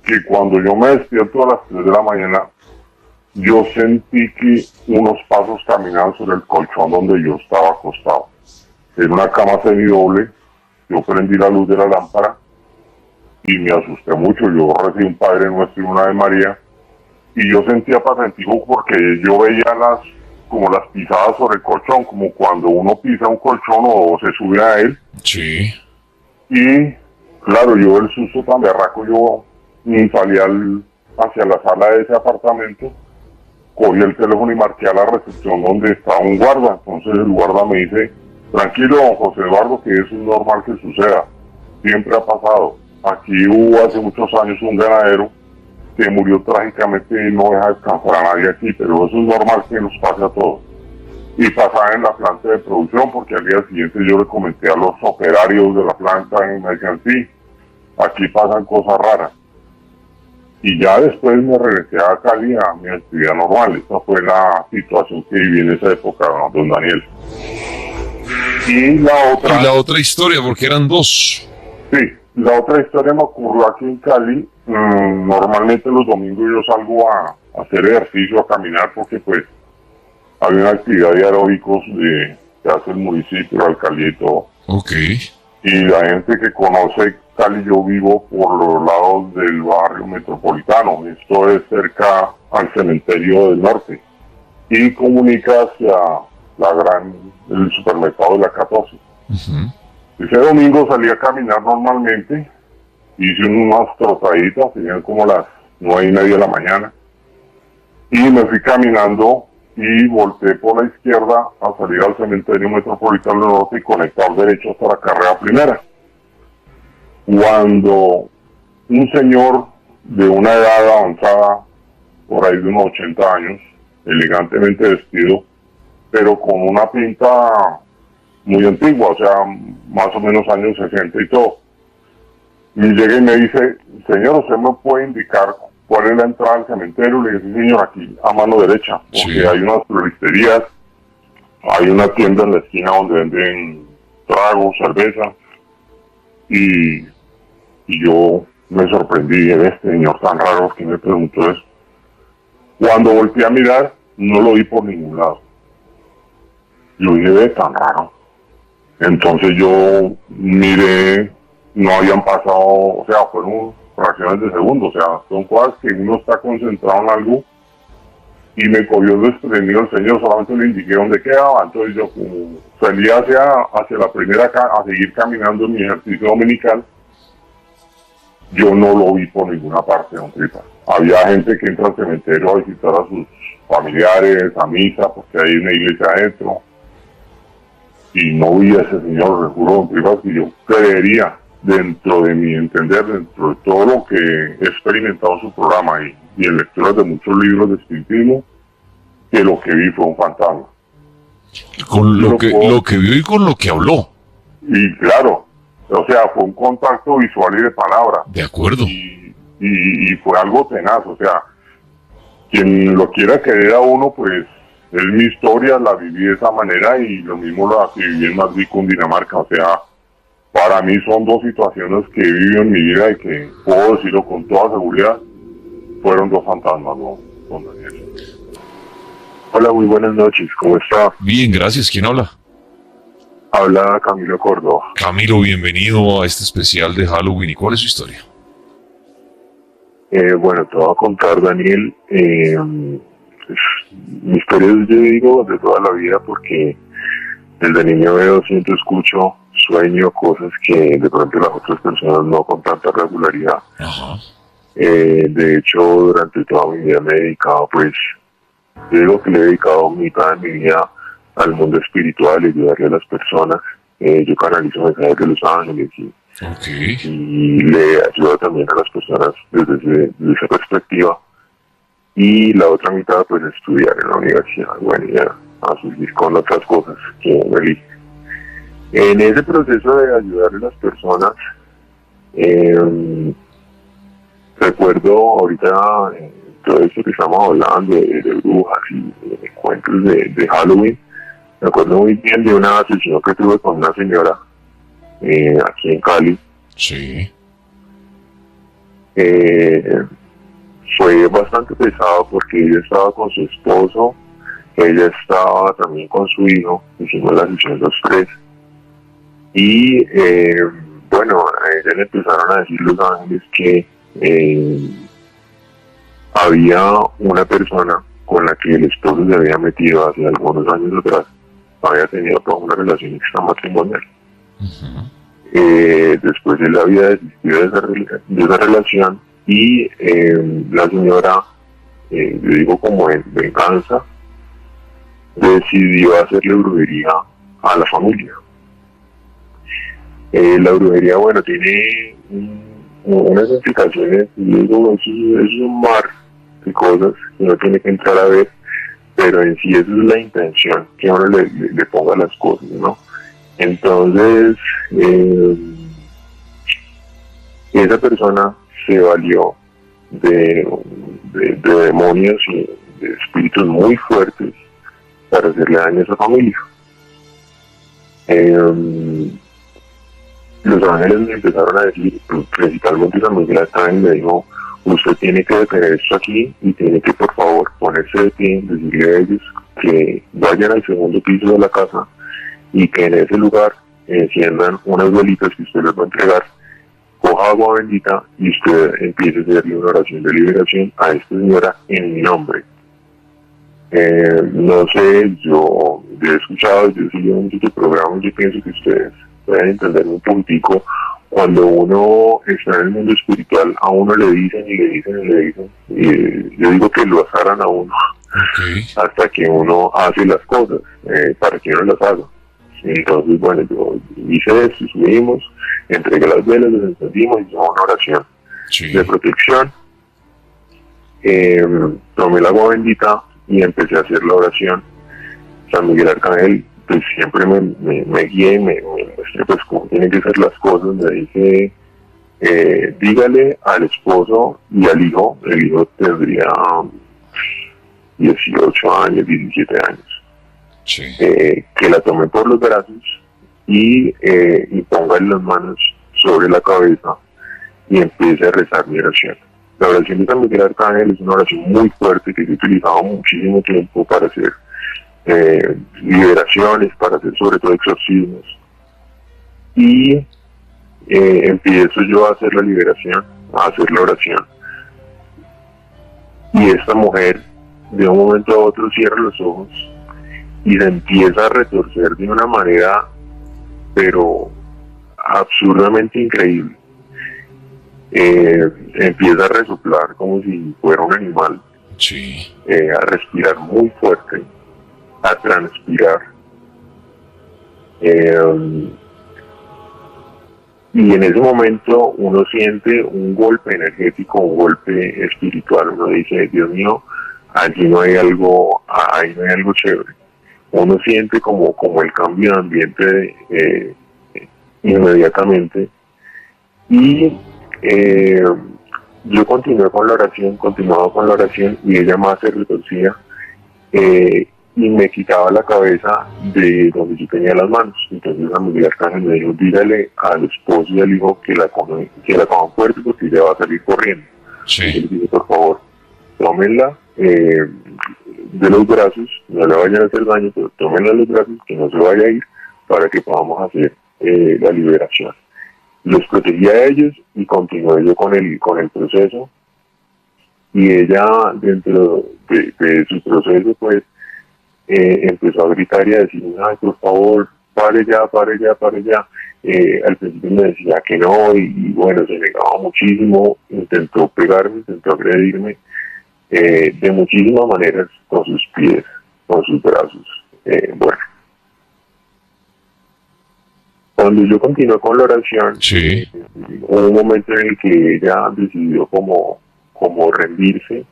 que cuando yo me despierto a las 3 de la mañana, yo sentí que unos pasos caminaban sobre el colchón donde yo estaba acostado. Era una cama semidoble, yo prendí la luz de la lámpara y me asusté mucho. Yo recibí un Padre Nuestro y una Ave María, y yo sentía patentivo porque yo veía como las pisadas sobre el colchón, como cuando uno pisa un colchón o se sube a él. Sí. Y claro, yo el susto tan berraco, yo salí hacia la sala de ese apartamento, cogí el teléfono y marqué a la recepción donde estaba un guarda. Entonces el guarda me dice, tranquilo, don José Eduardo, que es normal que suceda, siempre ha pasado. Aquí hubo hace muchos años un ganadero que murió trágicamente y no deja descansar a nadie aquí, pero eso es normal que nos pase a todos. Y pasaba en la planta de producción, porque al día siguiente yo le comenté a los operarios de la planta y me decían, sí, aquí pasan cosas raras. Y ya después me regresé a Cali a mi actividad normal. Esta fue la situación que viví en esa época, don Daniel. Y la otra historia, porque eran dos. Sí, la otra historia me ocurrió aquí en Cali. Normalmente los domingos yo salgo a hacer ejercicio, a caminar, porque pues había una actividad de aeróbicos que hace el municipio, la alcaldía y todo. Ok. Y la gente que conoce Cali, yo vivo por los lados del barrio metropolitano. Esto es cerca al cementerio del norte. Y comunica hacia el supermercado de la 14. Ese domingo salí a caminar normalmente. Hice unas trotaditas, tenían como las 9:30 de la mañana. Y me fui caminando y volteé por la izquierda a salir al cementerio metropolitano del norte y conectar derecho hasta la carrera primera. Cuando un señor de una edad avanzada, por ahí de unos 80 años, elegantemente vestido, pero con una pinta muy antigua, o sea, más o menos años 60 y todo, me llega y me dice, señor, ¿usted me puede indicar cuál es la entrada al cementerio? Le dije, sí, señor, aquí a mano derecha, porque Sí. hay unas floristerías, hay una tienda en la esquina donde venden tragos, cerveza, y yo me sorprendí de este señor tan raro que me preguntó eso. Cuando volteé a mirar, no lo vi por ningún lado. Yo dije, ve, tan raro. Entonces yo miré, no habían pasado, o sea, fueron fracciones de segundo, o sea, son cosas que uno está concentrado en algo, y me cogió desprevenido el señor, solamente le indiqué dónde quedaba. Entonces yo como salí hacia la primera a seguir caminando en mi ejercicio dominical, yo no lo vi por ninguna parte, don Tripa. Había gente que entra al cementerio a visitar a sus familiares, a misa, porque hay una iglesia adentro, y no vi a ese señor, le juro, don Tripa, que yo creería, dentro de mi entender, dentro de todo lo que he experimentado en su programa y en lecturas de muchos libros de espiritismo, que lo que vi fue un fantasma. Con lo que vio y con lo que habló. Y claro, o sea, fue un contacto visual y de palabra. De acuerdo. Y fue algo tenaz, o sea, quien lo quiera creer a uno, pues es mi historia, la viví de esa manera, y lo mismo la que viví en Madrid, Cundinamarca. O sea, para mí son dos situaciones que he vivido en mi vida y que puedo decirlo con toda seguridad, fueron dos fantasmas, ¿no? Don Daniel. Hola, muy buenas noches, ¿cómo está? Bien, gracias. ¿Quién habla? Habla Camilo Córdoba. Camilo, bienvenido a este especial de Halloween. ¿Y cuál es su historia? Bueno, te voy a contar, Daniel, mi historia es, yo digo, de toda la vida, porque desde niño veo, siento, escucho, sueño cosas que de pronto las otras personas no con tanta regularidad. Ajá. De hecho, durante toda mi vida me he dedicado, pues, yo digo que le he dedicado mitad de mi vida al mundo espiritual y ayudarle a las personas. Yo canalizo mensajes de los ángeles Ok. y le ayudo también a las personas desde esa perspectiva. Y la otra mitad, pues, estudiar en la universidad, bueno, ya a seguir con otras cosas que me elige. En ese proceso de ayudarle a las personas, recuerdo ahorita todo esto que estamos hablando de brujas y de cuentos de Halloween. Me acuerdo muy bien de una sesión que tuve con una señora aquí en Cali. Sí. Fue bastante pesado porque ella estaba con su esposo, ella estaba también con su hijo, hicimos la sesión los tres. Y bueno, a ella le empezaron a decir los ángeles que había una persona con la que el esposo se había metido hace algunos años atrás, había tenido toda una relación extramatrimonial. Después él había desistido de esa relación y la señora, yo digo como en venganza, decidió hacerle brujería a la familia. La brujería, bueno, tiene unas implicaciones, y digo, es un mar de cosas que uno tiene que entrar a ver, pero en sí esa es la intención, que uno le ponga las cosas, ¿no? Entonces, esa persona se valió de demonios y de espíritus muy fuertes para hacerle daño a esa familia. Los ángeles me empezaron a decir, principalmente San Miguel Arcángel me dijo, usted tiene que detener esto aquí y tiene que por favor ponerse de pie, decirle a ellos que vayan al segundo piso de la casa y que en ese lugar enciendan unas velitas que usted les va a entregar, coja agua bendita y usted empiece a hacerle una oración de liberación a esta señora en mi nombre. No sé, yo he escuchado, yo he seguido muchos programas, yo pienso que ustedes pueden entender un puntico. Cuando uno está en el mundo espiritual, a uno le dicen y le dicen y le dicen, y yo digo que lo azaran a uno hasta que uno hace las cosas para que uno las haga. Entonces, bueno, yo hice eso, subimos, entregué las velas, las encendimos, hicimos una oración de protección, tomé el agua bendita y empecé a hacer la oración. San Miguel Arcángel pues siempre me guía y me muestra pues cómo tienen que ser las cosas. Me dice, dígale al esposo y al hijo, el hijo tendría 18 años, 17 años, que la tome por los brazos y póngale las manos sobre la cabeza y empiece a rezar mi oración. La oración de San Miguel Arcángel es una oración muy fuerte que he utilizado muchísimo tiempo para hacer liberaciones, para hacer sobre todo exorcismos. Y empiezo yo a hacer la liberación, a hacer la oración. Y esta mujer de un momento a otro cierra los ojos y se empieza a retorcer de una manera pero absurdamente increíble. Empieza a resoplar como si fuera un animal, a respirar muy fuerte, a transpirar, y en ese momento uno siente un golpe energético, un golpe espiritual. Uno dice, Dios mío, allí no hay algo chévere. Uno siente como el cambio de ambiente inmediatamente. Y yo continuaba con la oración y ella más se retorcía y me quitaba la cabeza de donde yo tenía las manos. Entonces San Miguel Arcángel me dijo, dígale al esposo y al hijo que la cojan fuerte porque ella va a salir corriendo. Y yo le dije, por favor, tómenla de los brazos, no le vayan a hacer daño, pero tómenla de los brazos, que no se vaya a ir, para que podamos hacer la liberación. Los protegí a ellos y continué yo con el proceso. Y ella, dentro de su proceso, pues, empezó a gritar y a decir, ay, por favor, pare ya. Al principio me decía que no y bueno, se negaba muchísimo, intentó pegarme, intentó agredirme de muchísimas maneras, con sus pies, con sus brazos. Bueno, cuando yo continué con la oración, Sí. hubo un momento en el que ella decidió como rendirse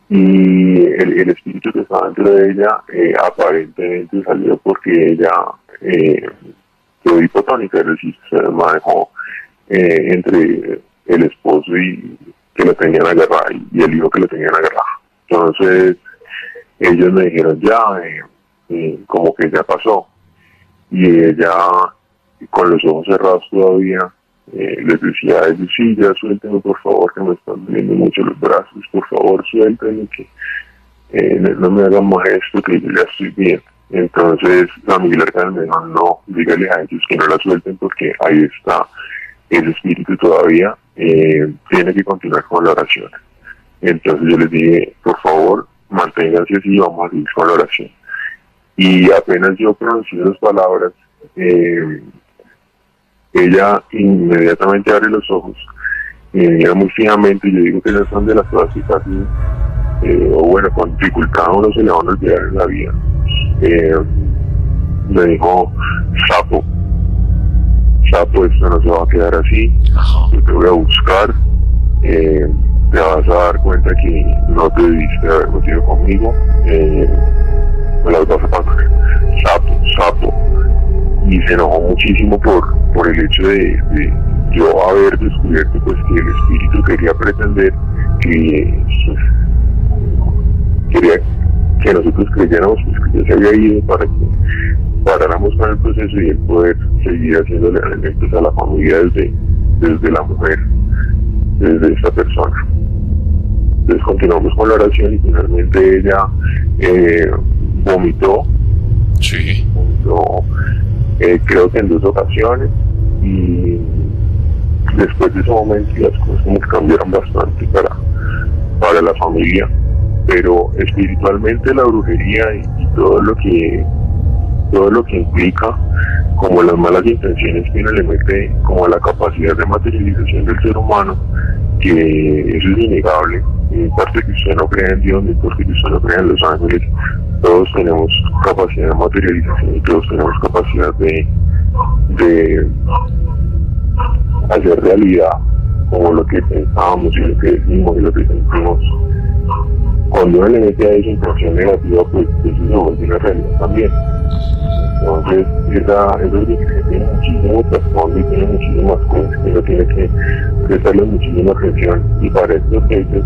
y el espíritu que estaba dentro de ella aparentemente salió porque ella quedó hipotónica, es decir, se manejó entre el esposo y que lo tenían agarrado y el hijo que lo tenían agarrado. Entonces ellos me dijeron ya, como que ya pasó, y ella con los ojos cerrados todavía les decía a ellos, sí, ya suéltenme por favor, que me están doliendo mucho los brazos, por favor suéltenme, que no me hagan más esto, que yo ya estoy bien. Entonces la Miguel Arcángel me dijo, no, dígale a ellos que no la suelten porque ahí está ese espíritu todavía, tiene que continuar con la oración. Entonces yo les dije, por favor, manténganse así, vamos a seguir con la oración. Y apenas yo pronuncié las palabras, ella inmediatamente abre los ojos y me mira muy fijamente, y yo digo que esas son de las cosas que casi, o bueno, con dificultad a uno se le van a olvidar en la vida. Me dijo, sapo, esto no se va a quedar así, yo te voy a buscar, te vas a dar cuenta que no te debiste haber metido conmigo, me las vas a pagar, sapo. Y se enojó muchísimo por el hecho de yo haber descubierto pues que el espíritu quería pretender que quería que nosotros creyéramos pues que ya se había ido para que paráramos con el proceso y él poder seguir haciéndole alimentos a la familia desde la mujer, desde esta persona. Entonces continuamos con la oración y finalmente ella vomitó. Sí. Creo que en 2 ocasiones, y después de ese momento las cosas como que cambiaron bastante para la familia, pero espiritualmente la brujería y todo lo que implica, como las malas intenciones que uno le mete, como la capacidad de materialización del ser humano, que eso es innegable. En parte que usted no crea en Dios, ni porque usted no crea en los ángeles, todos tenemos capacidad de materialización y todos tenemos capacidad de hacer realidad como lo que pensábamos y lo que decimos y lo que sentimos. Cuando uno le mete a esa intención negativa, pues eso se vuelve una realidad también. Entonces, esa es tiene muchísimo trasfondo y tiene muchísimas cosas que uno tiene que prestarle muchísima atención, y para estos hechos,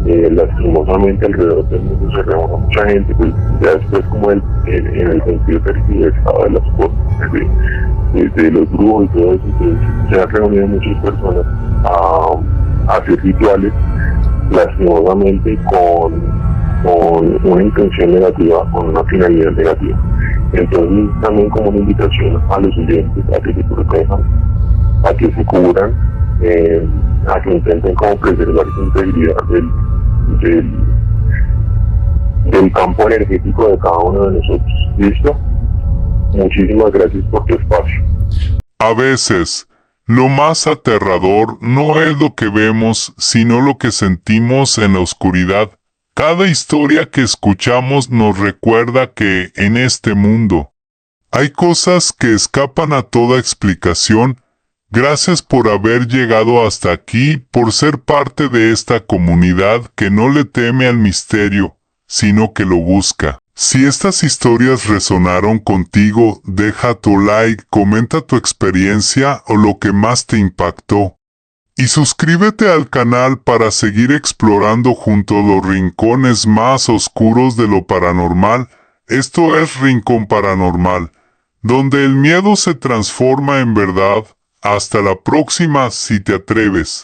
lastimosamente alrededor del mundo se reúne mucha gente, pues ya después como en el sentido tergiversado de las cosas, de los brujos y todo eso, entonces se han reunido muchas personas a hacer rituales, lastimosamente con una intención negativa, con una finalidad negativa. Entonces tambi't como una invitación a los oyentes a que se protejan, a que se cubran, a que intenten como preservar su integridad del campo energético de cada uno de nosotros. ¿Listo? Muchísimas gracias por tu espacio. A veces, lo más aterrador no es lo que vemos, sino lo que sentimos en la oscuridad. Cada historia que escuchamos nos recuerda que, en este mundo, hay cosas que escapan a toda explicación. Gracias por haber llegado hasta aquí, por ser parte de esta comunidad que no le teme al misterio, sino que lo busca. Si estas historias resonaron contigo, deja tu like, comenta tu experiencia o lo que más te impactó. Y suscríbete al canal para seguir explorando junto a los rincones más oscuros de lo paranormal. Esto es Rincón Paranormal, donde el miedo se transforma en verdad. Hasta la próxima si te atreves.